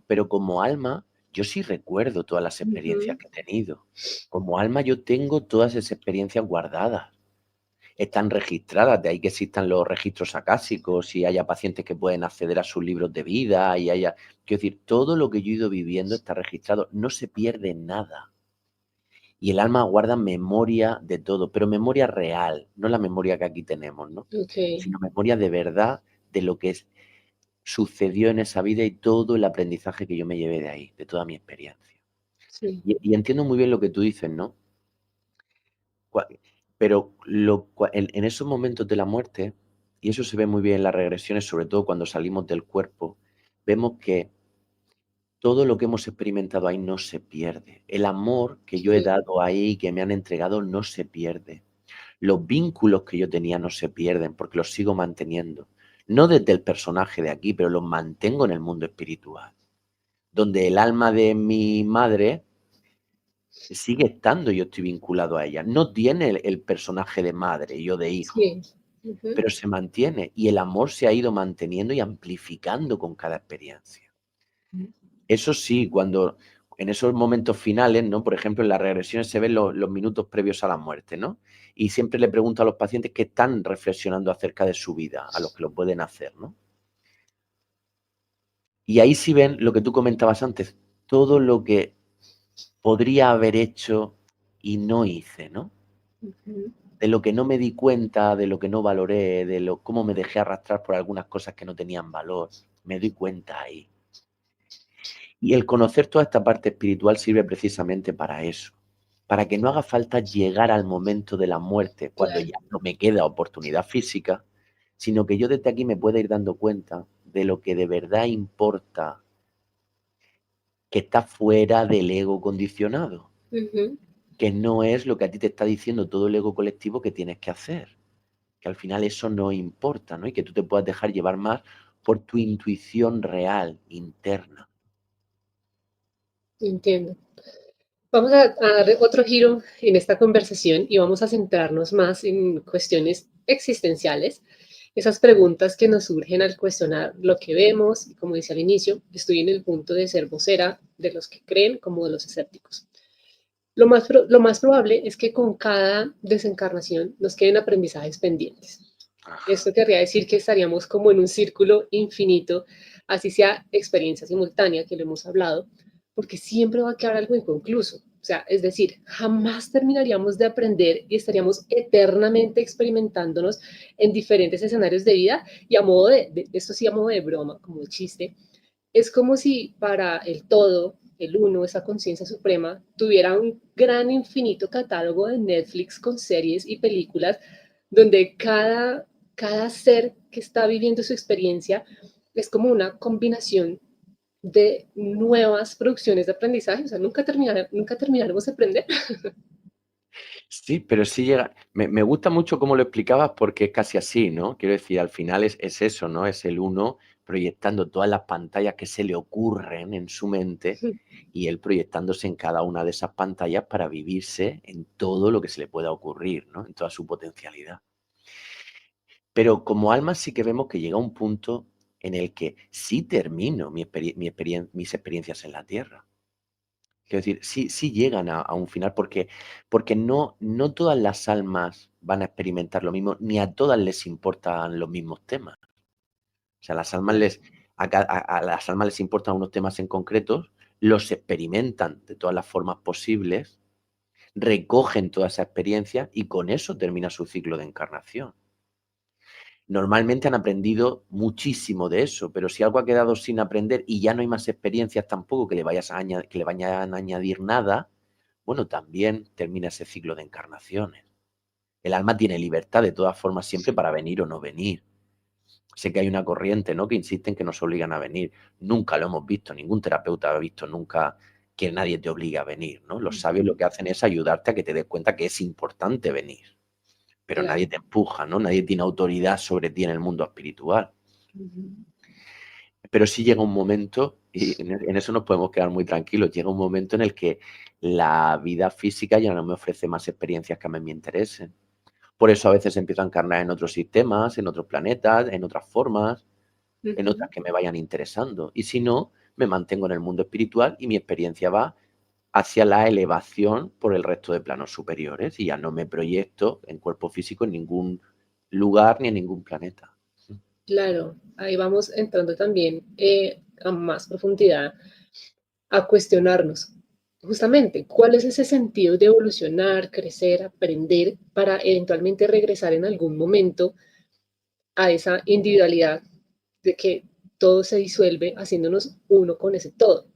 pero como alma, yo sí recuerdo todas las experiencias Ujú. que he tenido. Como alma, yo tengo todas esas experiencias guardadas. Están registradas, de ahí que existan los registros acásicos y haya pacientes que pueden acceder a sus libros de vida y haya... Quiero decir, todo lo que yo he ido viviendo está registrado, no se pierde nada. Y el alma guarda memoria de todo, pero memoria real, no la memoria que aquí tenemos, ¿no? Ok, Sino memoria de verdad de lo que sucedió en esa vida y todo el aprendizaje que yo me llevé de ahí, de toda mi experiencia. sí, Y entiendo muy bien lo que tú dices, ¿no? Cua- Pero en esos momentos de la muerte, y eso se ve muy bien en las regresiones, sobre todo cuando salimos del cuerpo, vemos que todo lo que hemos experimentado ahí no se pierde. El amor que yo he sí, dado ahí y que me han entregado no se pierde. Los vínculos que yo tenía no se pierden porque los sigo manteniendo. No desde el personaje de aquí, pero los mantengo en el mundo espiritual, donde el alma de mi madre sigue estando, yo estoy vinculado a ella. No tiene el personaje de madre, yo de hijo, sí. Ujú. pero se mantiene y el amor se ha ido manteniendo y amplificando con cada experiencia. Eso sí, cuando en esos momentos finales, ¿no? Por ejemplo, en las regresiones se ven los minutos previos a la muerte, ¿no? Y siempre le pregunto a los pacientes que están reflexionando acerca de su vida, a los que lo pueden hacer, ¿no? Y ahí sí ven lo que tú comentabas antes, todo lo que podría haber hecho y no hice, ¿no? Ujú. De lo que no me di cuenta, de lo que no valoré, cómo me dejé arrastrar por algunas cosas que no tenían valor, me doy cuenta ahí. Y el conocer toda esta parte espiritual sirve precisamente para eso, para que no haga falta llegar al momento de la muerte, cuando Claro, ya no me queda oportunidad física, sino que yo desde aquí me pueda ir dando cuenta de lo que de verdad importa, que está fuera del ego condicionado, ujú, que no es lo que a ti te está diciendo todo el ego colectivo que tienes que hacer, que al final eso no importa, ¿no? Y que tú te puedas dejar llevar más por tu intuición real, interna. entiendo. Vamos a dar otro giro en esta conversación y vamos a centrarnos más en cuestiones existenciales, esas preguntas que nos surgen al cuestionar lo que vemos. Y como decía al inicio, estoy en el punto de ser vocera de los que creen como de los escépticos. Lo más probable es que con cada desencarnación nos queden aprendizajes pendientes. Ajá. Esto querría decir que estaríamos como en un círculo infinito, así sea experiencia simultánea, que lo hemos hablado, porque siempre va a quedar algo inconcluso. O sea, es decir, jamás terminaríamos de aprender y estaríamos eternamente experimentándonos en diferentes escenarios de vida y a modo esto sí a modo de broma, como de chiste, es como si para el todo, el uno, esa conciencia suprema, tuviera un gran infinito catálogo de Netflix con series y películas donde cada ser que está viviendo su experiencia es como una combinación de nuevas producciones de aprendizaje. O sea, nunca terminaremos de aprender. Sí, pero sí llega. Me gusta mucho cómo lo explicabas porque es casi así, ¿no? Quiero decir, al final es eso, ¿no? Es el uno proyectando todas las pantallas que se le ocurren en su mente y él proyectándose en cada una de esas pantallas para vivirse en todo lo que se le pueda ocurrir, ¿no? En toda su potencialidad. Pero como alma sí que vemos que llega un punto en el que sí termino mis experiencias en la Tierra. Quiero decir, sí llegan a un final porque no todas las almas van a experimentar lo mismo, ni a todas les importan los mismos temas. O sea, Claro. a las almas les importan unos temas en concretos, los experimentan de todas las formas posibles, recogen toda esa experiencia y con eso termina su ciclo de encarnación. Normalmente han aprendido muchísimo de eso, pero si algo ha quedado sin aprender y ya no hay más experiencias tampoco que le vayan a añadir nada, bueno, también termina ese ciclo de encarnaciones. El alma tiene libertad de todas formas siempre para venir o no venir. Sé que hay una corriente, ¿no?, que insiste en que nos obligan a venir. Nunca lo hemos visto, ningún terapeuta ha visto nunca que nadie te obligue a venir, ¿no? Los sabios lo que hacen es ayudarte a que te des cuenta que es importante venir, pero nadie Claro. te empuja, ¿no? Nadie tiene autoridad sobre ti en el mundo espiritual. Pero sí llega un momento, y en eso nos podemos quedar muy tranquilos, llega un momento en el que la vida física ya no me ofrece más experiencias que a mí me interesen. Por eso a veces empiezo a encarnar en otros sistemas, en otros planetas, en otras formas, en otras Ujú. que me vayan interesando. Y si no, me mantengo en el mundo espiritual y mi experiencia va hacia la elevación por el resto de planos superiores y ya no me proyecto en cuerpo físico en ningún lugar ni en ningún planeta. Claro, ahí vamos entrando también a más profundidad a cuestionarnos justamente cuál es ese sentido de evolucionar, crecer, aprender para eventualmente regresar en algún momento a esa individualidad de que todo se disuelve haciéndonos uno con ese todo.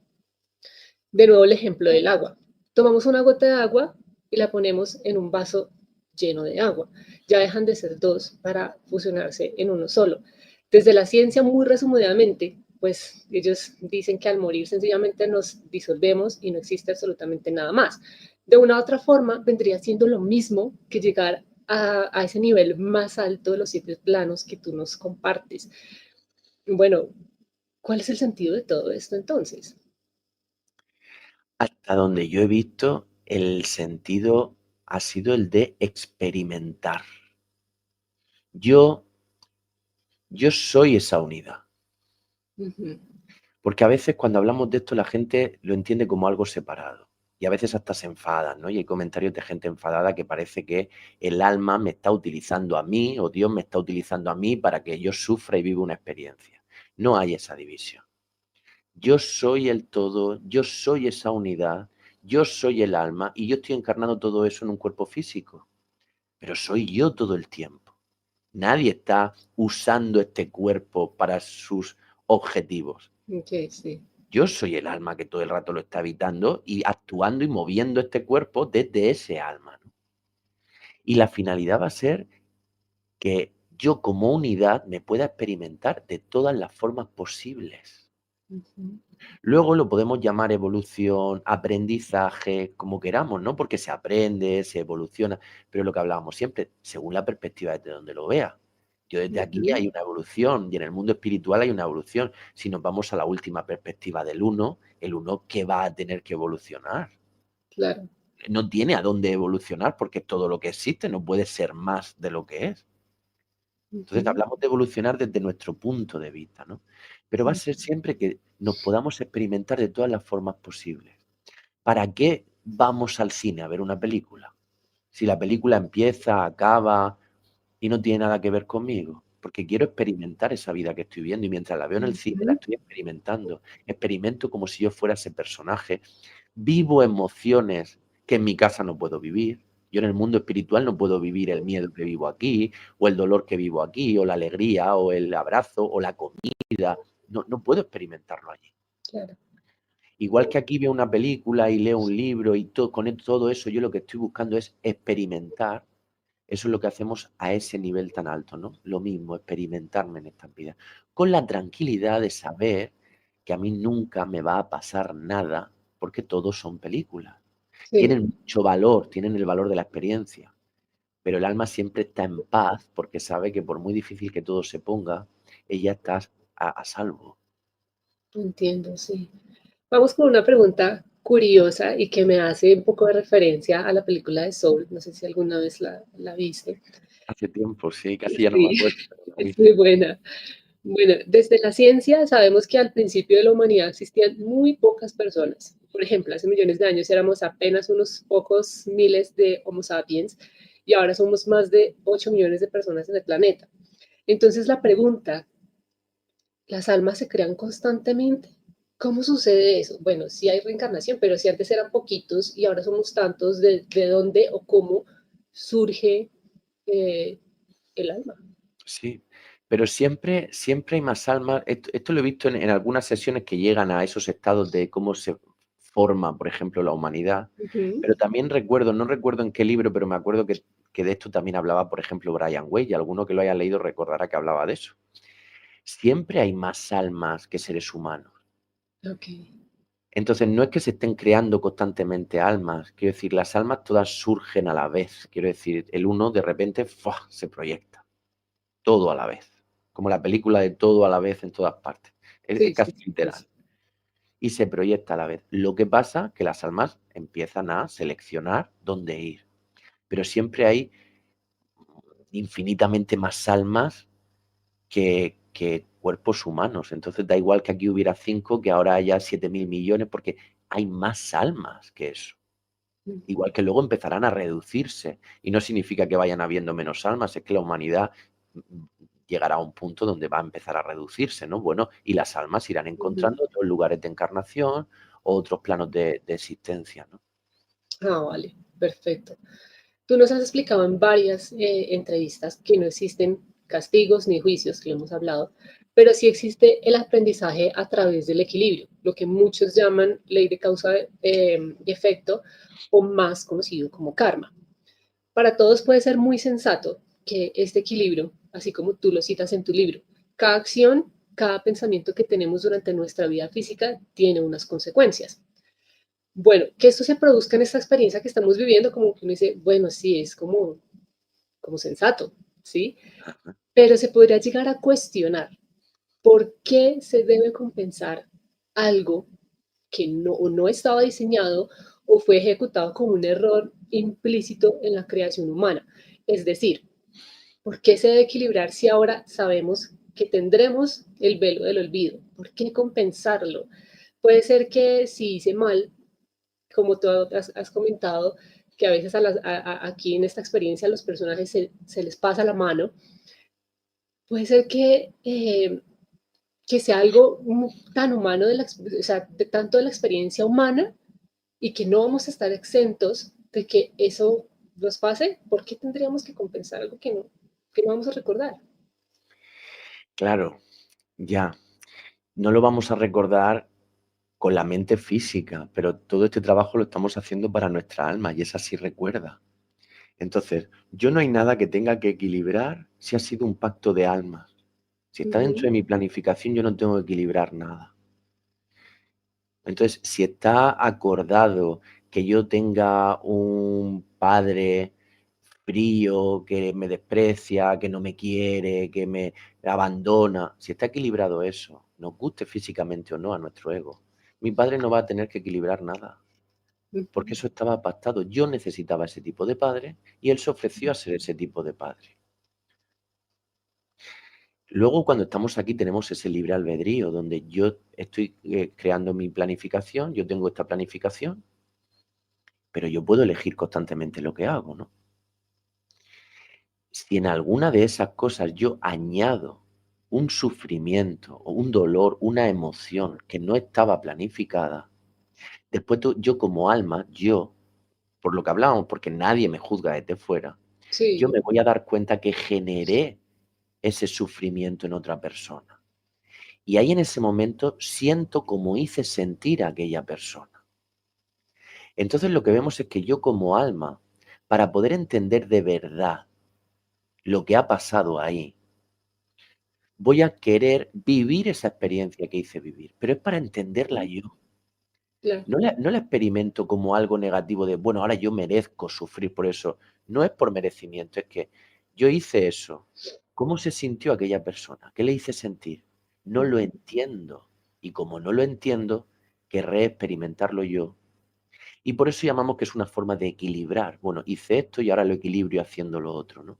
De nuevo el ejemplo del agua. Tomamos una gota de agua y la ponemos en un vaso lleno de agua. Ya dejan de ser dos para fusionarse en uno solo. Desde la ciencia, muy resumidamente, pues ellos dicen que al morir sencillamente nos disolvemos y no existe absolutamente nada más. De una u otra forma, vendría siendo lo mismo que llegar a ese nivel más alto de los siete planos que tú nos compartes. Bueno, ¿cuál es el sentido de todo esto entonces? Hasta donde yo he visto, el sentido ha sido el de experimentar. Yo, yo soy esa unidad. Uh -huh. Porque a veces cuando hablamos de esto la gente lo entiende como algo separado. Y a veces hasta se enfadan, ¿no? Y hay comentarios de gente enfadada que parece que el alma me está utilizando a mí o Dios me está utilizando a mí para que yo sufra y viva una experiencia. No hay esa división. Yo soy el todo, yo soy esa unidad, yo soy el alma y yo estoy encarnando todo eso en un cuerpo físico. Pero soy yo todo el tiempo. Nadie está usando este cuerpo para sus objetivos. Ok, sí. Yo soy el alma que todo el rato lo está habitando y actuando y moviendo este cuerpo desde ese alma, ¿no? Y la finalidad va a ser que yo como unidad me pueda experimentar de todas las formas posibles. Uh -huh. Luego lo podemos llamar evolución, aprendizaje, como queramos, ¿no? Porque se aprende, se evoluciona, pero lo que hablábamos siempre, según la perspectiva desde donde lo vea. Yo desde Uh aquí -huh. hay una evolución y en el mundo espiritual hay una evolución. Si nos vamos a la última perspectiva del uno, el uno, ¿qué va a tener que evolucionar? Claro. No tiene a dónde evolucionar porque todo lo que existe no puede ser más de lo que es. Uh Entonces -huh. hablamos de evolucionar desde nuestro punto de vista, ¿no? Pero va a ser siempre que nos podamos experimentar de todas las formas posibles. ¿Para qué vamos al cine a ver una película? Si la película empieza, acaba y no tiene nada que ver conmigo, porque quiero experimentar esa vida que estoy viendo y mientras la veo en el Uh cine la -huh. estoy experimentando. Experimento como si yo fuera ese personaje, vivo emociones que en mi casa no puedo vivir. Yo en el mundo espiritual no puedo vivir el miedo que vivo aquí, o el dolor que vivo aquí, o la alegría, o el abrazo, o la comida. No puedo experimentarlo allí. Claro. Igual que aquí veo una película y leo un libro y con todo eso yo lo que estoy buscando es experimentar. Eso es lo que hacemos a ese nivel tan alto, ¿no? Lo mismo, experimentarme en esta vida. Con la tranquilidad de saber que a mí nunca me va a pasar nada, porque todos son películas. Sí, Tienen mucho valor, tienen el valor de la experiencia, pero el alma siempre está en paz porque sabe que por muy difícil que todo se ponga, ella está a salvo. entiendo, sí. Vamos con una pregunta curiosa y que me hace un poco de referencia a la película de Soul. No sé si alguna vez la viste. Hace tiempo, sí, casi ya no me Sí, acuerdo, pero la es vi. muy buena. Bueno, desde la ciencia sabemos que al principio de la humanidad existían muy pocas personas. Por ejemplo, hace millones de años éramos apenas unos pocos miles de Homo sapiens y ahora somos más de 8 millones de personas en el planeta. Entonces la pregunta, ¿las almas se crean constantemente? ¿Cómo sucede eso? Bueno, sí hay reencarnación, pero si antes eran poquitos y ahora somos tantos, ¿de dónde o cómo surge eh, el alma? Sí, pero siempre hay más almas. Esto lo he visto en algunas sesiones que llegan a esos estados de cómo se forma, por ejemplo, la humanidad. Ujú. Pero también recuerdo, no recuerdo en qué libro, pero me acuerdo que de esto también hablaba, por ejemplo, Brian Way, y alguno que lo haya leído recordará que hablaba de eso. Siempre hay más almas que seres humanos. Ok. Entonces, no es que se estén creando constantemente almas, quiero decir, las almas todas surgen a la vez, quiero decir, el uno de repente ¡fua!, se proyecta, todo a la vez, como la película de Todo a la vez en todas partes, es Sí, sí, casi sí, sí, literal, sí. y se proyecta a la vez. Lo que pasa que las almas empiezan a seleccionar dónde ir, pero siempre hay infinitamente más almas que cuerpos humanos. Entonces da igual que aquí hubiera 5, que ahora haya 7.000 millones, porque hay más almas que eso. Igual que luego empezarán a reducirse. Y no significa que vayan habiendo menos almas, es que la humanidad llegará a un punto donde va a empezar a reducirse, ¿no? Bueno, y las almas irán Ujú. encontrando otros lugares de encarnación o otros planos de existencia, ¿no? Ah, vale, perfecto. Tú nos has explicado en varias entrevistas que no existen castigos ni juicios, que lo hemos hablado, pero sí existe el aprendizaje a través del equilibrio, lo que muchos llaman ley de causa y efecto o más conocido como karma. Para todos puede ser muy sensato que este equilibrio, así como tú lo citas en tu libro, cada acción, cada pensamiento que tenemos durante nuestra vida física tiene unas consecuencias. Bueno, que esto se produzca en esta experiencia que estamos viviendo, como que uno dice, bueno, sí, es como sensato, ¿sí? Ajá. Pero se podría llegar a cuestionar por qué se debe compensar algo que no, o no estaba diseñado o fue ejecutado como un error implícito en la creación humana. Es decir, ¿por qué se debe equilibrar si ahora sabemos que tendremos el velo del olvido? ¿Por qué compensarlo? Puede ser que si hice mal, como tú has comentado, que a veces aquí en esta experiencia a los personajes se les pasa la mano, puede ser que sea algo tan humano, o sea, tanto de la experiencia humana y que no vamos a estar exentos de que eso nos pase. ¿Por qué tendríamos que compensar algo que no vamos a recordar? Claro, ya. No lo vamos a recordar con la mente física, pero todo este trabajo lo estamos haciendo para nuestra alma y esa sí recuerda. Entonces, yo no hay nada que tenga que equilibrar si ha sido un pacto de almas. Si está dentro Ujú. de mi planificación, yo no tengo que equilibrar nada. Entonces, si está acordado que yo tenga un padre frío, que me desprecia, que no me quiere, que me abandona, si está equilibrado eso, nos guste físicamente o no a nuestro ego, mi padre no va a tener que equilibrar nada, porque Ujú. eso estaba pactado. Yo necesitaba ese tipo de padre y él se ofreció a ser ese tipo de padre. Luego, cuando estamos aquí, tenemos ese libre albedrío, donde yo estoy creando mi planificación, yo tengo esta planificación, pero yo puedo elegir constantemente lo que hago, ¿no? Si en alguna de esas cosas yo añado un sufrimiento o un dolor, una emoción que no estaba planificada, después yo como alma, por lo que hablábamos, porque nadie me juzga desde fuera, yo Sí, me voy a dar cuenta que generé ese sufrimiento en otra persona. Y ahí en ese momento siento como hice sentir a aquella persona. Entonces lo que vemos es que yo como alma, para poder entender de verdad lo que ha pasado ahí, voy a querer vivir esa experiencia que hice vivir, pero es para entenderla yo. claro. No la experimento como algo negativo de, bueno, ahora yo merezco sufrir por eso. No es por merecimiento, es que yo hice eso. ¿Cómo se sintió aquella persona? ¿Qué le hice sentir? No lo entiendo. Y como no lo entiendo, querré experimentarlo yo. Y por eso llamamos que es una forma de equilibrar. Bueno, hice esto y ahora lo equilibrio haciendo lo otro, ¿no?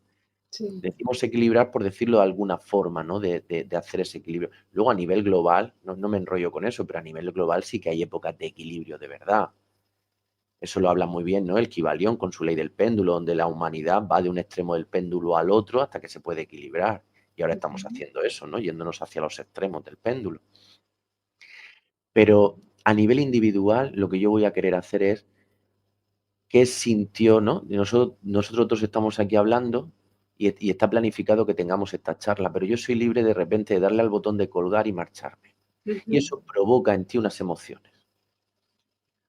Sí, Decimos equilibrar por decirlo de alguna forma, ¿no? De hacer ese equilibrio. Luego a nivel global, no me enrollo con eso, pero a nivel global sí que hay épocas de equilibrio de verdad. Eso lo habla muy bien, ¿no? El Kybalión con su ley del péndulo, donde la humanidad va de un extremo del péndulo al otro hasta que se puede equilibrar. Y ahora estamos ujú, haciendo eso, ¿no? Yéndonos hacia los extremos del péndulo. Pero a nivel individual, lo que yo voy a querer hacer es qué sintió, ¿no? Y nosotros dos estamos aquí hablando y está planificado que tengamos esta charla, pero yo soy libre de repente de darle al botón de colgar y marcharme. Y ujú, eso provoca en ti unas emociones.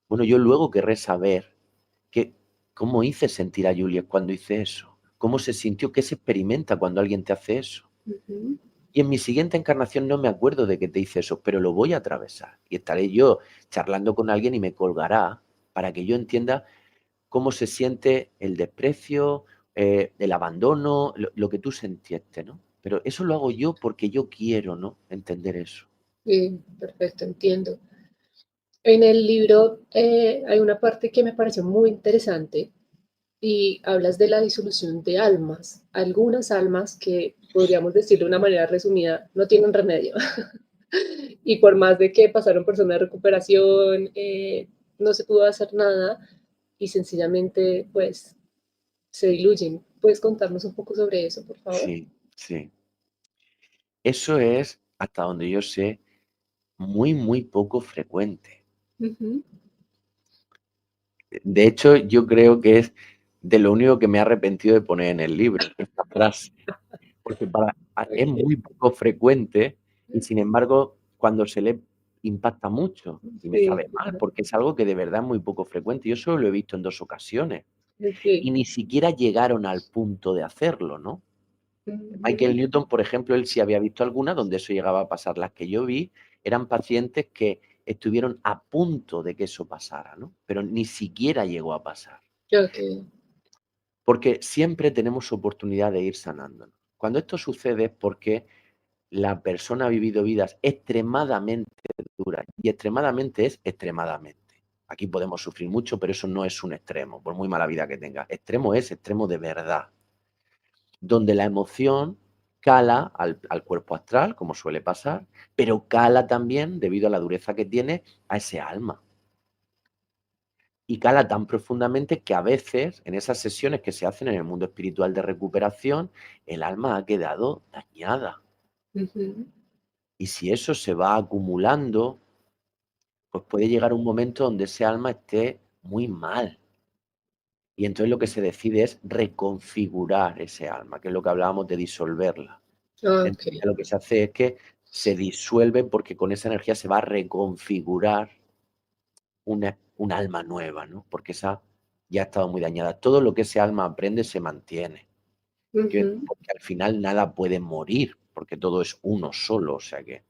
Bueno, yo luego querré saber qué, cómo hice sentir a Julia cuando hice eso, cómo se sintió, qué se experimenta cuando alguien te hace eso. ujú. Y en mi siguiente encarnación no me acuerdo de que te hice eso, pero lo voy a atravesar. Y estaré yo charlando con alguien y me colgará para que yo entienda cómo se siente el desprecio, el abandono, lo que tú sentiste, ¿no? Pero eso lo hago yo porque yo quiero, ¿no? Entender eso. Sí, perfecto, entiendo. En el libro hay una parte que me pareció muy interesante y hablas de la disolución de almas. Algunas almas que, podríamos decir de una manera resumida, no tienen remedio. Y por más de que pasaron por zona de recuperación, no se pudo hacer nada y sencillamente pues se diluyen. ¿Puedes contarnos un poco sobre eso, por favor? Sí, sí. Eso es, hasta donde yo sé, muy, muy poco frecuente. Ujú. De hecho, yo creo que es de lo único que me he arrepentido de poner en el libro, esta frase, porque es Ok. muy poco frecuente y sin embargo, cuando se lee impacta mucho y me Sí, sabe mal, porque es algo que de verdad es muy poco frecuente. Yo solo lo he visto en 2 ocasiones y sí. ni siquiera llegaron al punto de hacerlo, ¿no? Michael Ujú. Newton, por ejemplo, él sí había visto algunas donde eso llegaba a pasar. Las que yo vi eran pacientes que estuvieron a punto de que eso pasara, ¿no? Pero ni siquiera llegó a pasar. Ok. Porque siempre tenemos oportunidad de ir sanándonos. Cuando esto sucede es porque la persona ha vivido vidas extremadamente duras y extremadamente es extremadamente. Aquí podemos sufrir mucho, pero eso no es un extremo, por muy mala vida que tenga. Extremo es extremo de verdad, donde la emoción cala al cuerpo astral, como suele pasar, pero cala también, debido a la dureza que tiene, a ese alma. Y cala tan profundamente que a veces, en esas sesiones que se hacen en el mundo espiritual de recuperación, el alma ha quedado dañada. Ujú. Y si eso se va acumulando, pues puede llegar un momento donde ese alma esté muy mal. Y entonces lo que se decide es reconfigurar ese alma, que es lo que hablábamos de disolverla. Ok. Entonces lo que se hace es que se disuelve porque con esa energía se va a reconfigurar un alma nueva, ¿no? Porque esa ya ha estado muy dañada. Todo lo que ese alma aprende se mantiene. Ujú. Porque al final nada puede morir, porque todo es uno solo. O sea que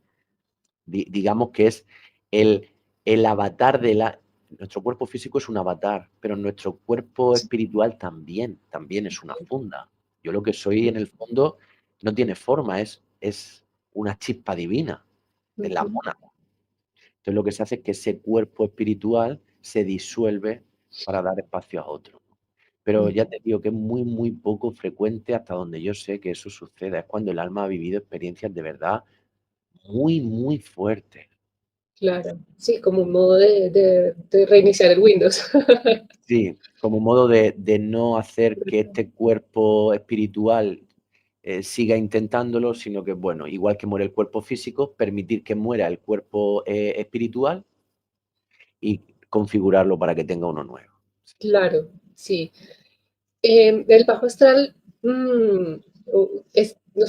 digamos que es el, el avatar de la... Nuestro cuerpo físico es un avatar, pero nuestro cuerpo Sí. espiritual también es una funda. Yo lo que soy en el fondo no tiene forma, es una chispa divina, es la Ujú. mona. Entonces lo que se hace es que ese cuerpo espiritual se disuelve para dar espacio a otro. Pero ya te digo que es muy, muy poco frecuente hasta donde yo sé que eso suceda. Es cuando el alma ha vivido experiencias de verdad muy, muy fuertes. Claro, sí, como un modo de reiniciar el Windows. Sí, como modo de no hacer que este cuerpo espiritual siga intentándolo, sino que, bueno, igual que muere el cuerpo físico, permitir que muera el cuerpo espiritual y configurarlo para que tenga uno nuevo. Claro, sí. El bajo astral, nos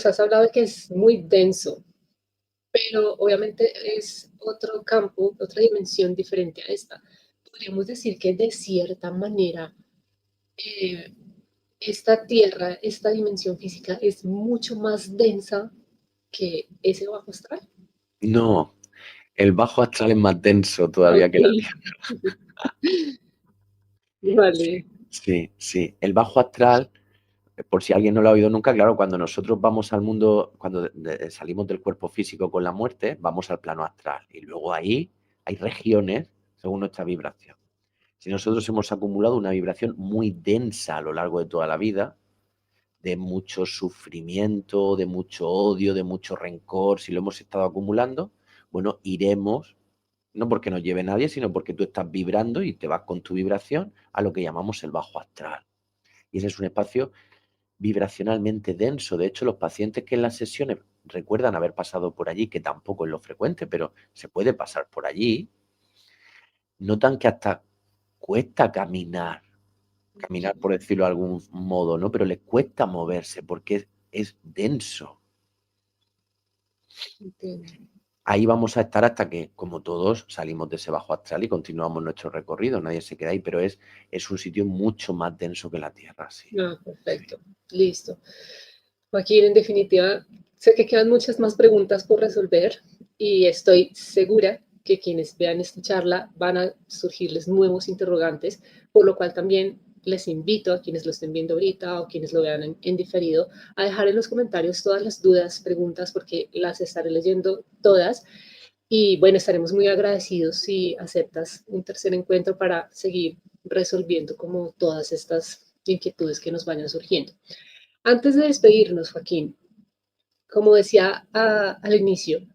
has hablado de que es muy denso, pero obviamente es otro campo, otra dimensión diferente a esta. Podríamos decir que de cierta manera eh, esta tierra, esta dimensión física es mucho más densa que ese bajo astral. No, el bajo astral es más denso todavía Ok, que la Tierra. vale. Sí, sí, sí. El bajo astral, por si alguien no lo ha oído nunca, claro, cuando nosotros vamos al mundo, cuando salimos del cuerpo físico con la muerte, vamos al plano astral. Y luego ahí hay regiones según nuestra vibración. Si nosotros hemos acumulado una vibración muy densa a lo largo de toda la vida, de mucho sufrimiento, de mucho odio, de mucho rencor, si lo hemos estado acumulando, bueno, iremos, no porque nos lleve nadie, sino porque tú estás vibrando y te vas con tu vibración a lo que llamamos el bajo astral. Y ese es un espacio vibracionalmente denso. De hecho, los pacientes que en las sesiones recuerdan haber pasado por allí, que tampoco es lo frecuente, pero se puede pasar por allí, notan que hasta cuesta caminar por decirlo de algún modo, ¿no? Pero les cuesta moverse porque es denso. Entiendo. Ahí vamos a estar hasta que, como todos, salimos de ese bajo astral y continuamos nuestro recorrido. Nadie se queda ahí, pero es un sitio mucho más denso que la Tierra, sí. Ah, perfecto. Listo. Joaquín, en definitiva, sé que quedan muchas más preguntas por resolver y estoy segura que quienes vean esta charla van a surgirles nuevos interrogantes, por lo cual también les invito a quienes lo estén viendo ahorita o quienes lo vean en diferido a dejar en los comentarios todas las dudas, preguntas, porque las estaré leyendo todas. Y bueno, estaremos muy agradecidos si aceptas un tercer encuentro para seguir resolviendo como todas estas inquietudes que nos vayan surgiendo. Antes de despedirnos, Joaquín, como decía al inicio,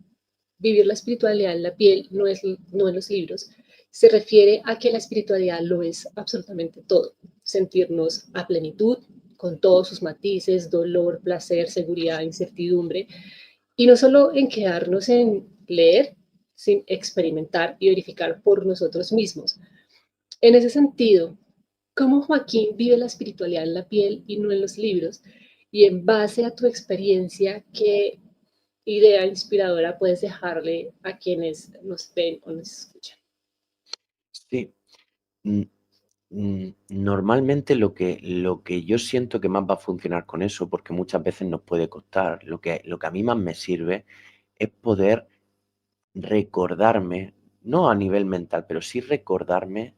vivir la espiritualidad en la piel no en los libros, se refiere a que la espiritualidad lo es absolutamente todo. Sentirnos a plenitud, con todos sus matices, dolor, placer, seguridad, incertidumbre, y no solo en quedarnos en leer, sin experimentar y verificar por nosotros mismos. En ese sentido, ¿cómo Joaquín vive la espiritualidad en la piel y no en los libros? Y en base a tu experiencia, ¿qué idea inspiradora puedes dejarle a quienes nos ven o nos escuchan? Sí. Normalmente lo que yo siento que más va a funcionar con eso, porque muchas veces nos puede costar, lo que a mí más me sirve es poder recordarme, no a nivel mental, pero sí recordarme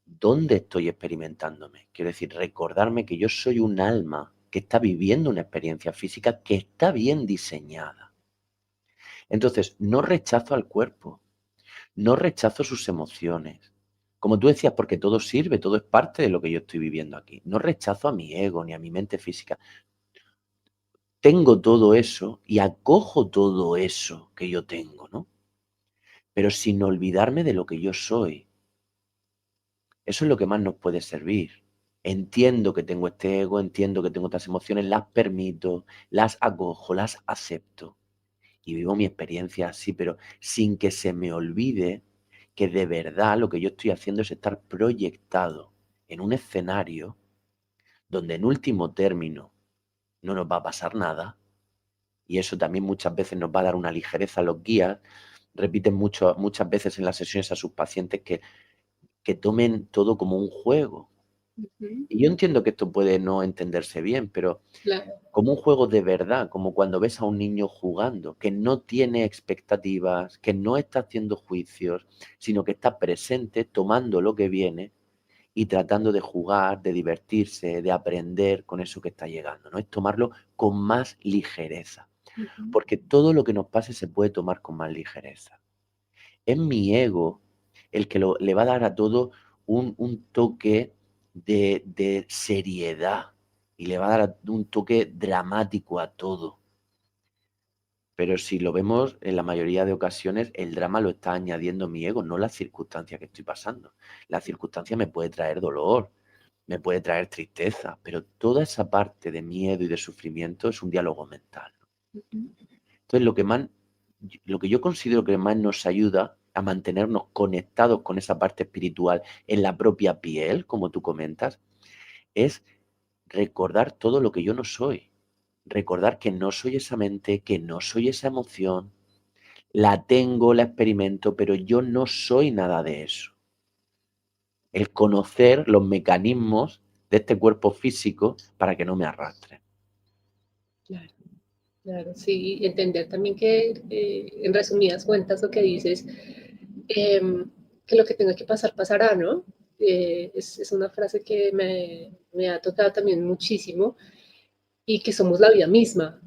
dónde estoy experimentándome. Quiero decir, recordarme que yo soy un alma que está viviendo una experiencia física que está bien diseñada. Entonces, no rechazo al cuerpo, no rechazo sus emociones. Como tú decías, porque todo sirve, todo es parte de lo que yo estoy viviendo aquí. No rechazo a mi ego ni a mi mente física. Tengo todo eso y acojo todo eso que yo tengo, ¿no? Pero sin olvidarme de lo que yo soy. Eso es lo que más nos puede servir. Entiendo que tengo este ego, entiendo que tengo otras emociones, las permito, las acojo, las acepto y vivo mi experiencia así, pero sin que se me olvide que de verdad lo que yo estoy haciendo es estar proyectado en un escenario donde en último término no nos va a pasar nada y eso también muchas veces nos va a dar una ligereza a los guías. Repiten muchas veces en las sesiones a sus pacientes que tomen todo como un juego. Ujú, Y yo entiendo que esto puede no entenderse bien, pero claro. como un juego de verdad, como cuando ves a un niño jugando, que no tiene expectativas, que no está haciendo juicios, sino que está presente, tomando lo que viene y tratando de jugar, de divertirse, de aprender con eso que está llegando, ¿no? Es tomarlo con más ligereza, Ujú, porque todo lo que nos pase se puede tomar con más ligereza. Es mi ego el que le va a dar a todo un toque de seriedad y le va a dar un toque dramático a todo. Pero si lo vemos en la mayoría de ocasiones, el drama lo está añadiendo mi ego, no la circunstancia que estoy pasando. La circunstancia me puede traer dolor, me puede traer tristeza, pero toda esa parte de miedo y de sufrimiento es un diálogo mental. ujú. Entonces, lo que yo considero que más nos ayuda a mantenernos conectados con esa parte espiritual en la propia piel, como tú comentas, es recordar todo lo que yo no soy. Recordar que no soy esa mente, que no soy esa emoción, la tengo, la experimento, pero yo no soy nada de eso. El conocer los mecanismos de este cuerpo físico para que no me arrastre. Claro, claro, sí, y entender también que en resumidas cuentas lo que dices, que lo que tenga que pasar, pasará, ¿no? Es una frase que me ha tocado también muchísimo y que somos la vida misma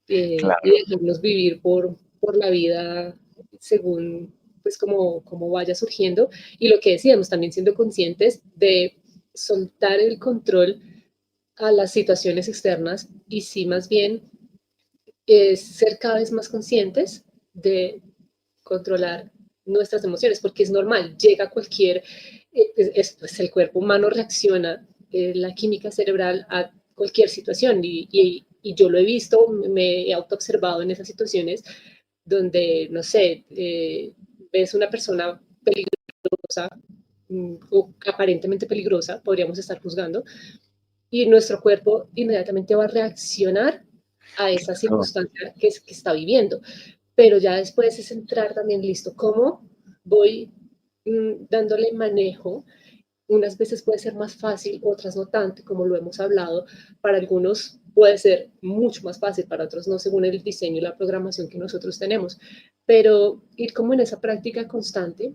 y Claro, dejarnos vivir por la vida según pues como vaya surgiendo y lo que decíamos, también siendo conscientes de soltar el control a las situaciones externas y sí más bien ser cada vez más conscientes de controlar nuestras emociones, porque es normal, llega cualquier, pues el cuerpo humano reacciona, la química cerebral a cualquier situación y yo lo he visto, me he autoobservado en esas situaciones donde, no sé, ves una persona peligrosa o aparentemente peligrosa, podríamos estar juzgando, y nuestro cuerpo inmediatamente va a reaccionar a esa claro. circunstancia que está viviendo. Pero ya después es entrar también, listo, ¿cómo voy dándole manejo? Unas veces puede ser más fácil, otras no tanto, como lo hemos hablado. Para algunos puede ser mucho más fácil, para otros no, según el diseño y la programación que nosotros tenemos. Pero ir como en esa práctica constante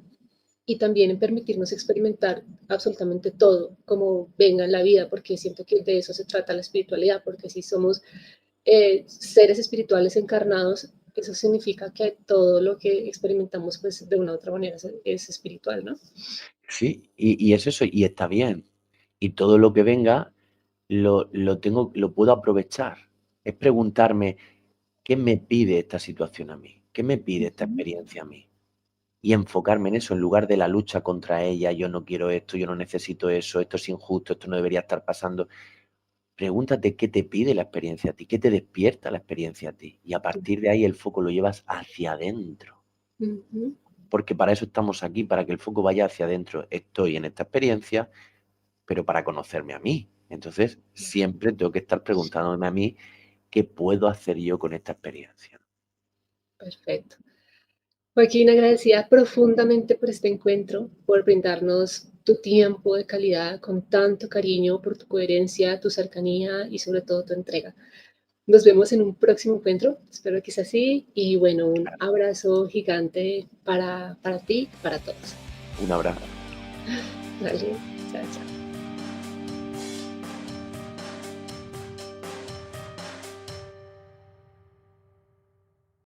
y también en permitirnos experimentar absolutamente todo, como venga en la vida, porque siento que de eso se trata la espiritualidad, porque si somos seres espirituales encarnados, eso significa que todo lo que experimentamos, pues de una u otra manera es espiritual, ¿no? Sí, y es eso, y está bien. Y todo lo que venga lo puedo aprovechar. Es preguntarme, ¿qué me pide esta situación a mí? ¿Qué me pide esta experiencia a mí? Y enfocarme en eso en lugar de la lucha contra ella, yo no quiero esto, yo no necesito eso, esto es injusto, esto no debería estar pasando. Pregúntate qué te pide la experiencia a ti, qué te despierta la experiencia a ti. Y a partir de ahí el foco lo llevas hacia adentro. Uh -huh. Porque para eso estamos aquí, para que el foco vaya hacia adentro. Estoy en esta experiencia, pero para conocerme a mí. Entonces, siempre tengo que estar preguntándome a mí qué puedo hacer yo con esta experiencia. Perfecto. Joaquín, agradecida profundamente por este encuentro, por brindarnos tu tiempo de calidad con tanto cariño, por tu coherencia, tu cercanía y sobre todo tu entrega. Nos vemos en un próximo encuentro, espero que sea así y bueno, un abrazo gigante para ti, para todos. Un abrazo. Vale, chao, chao.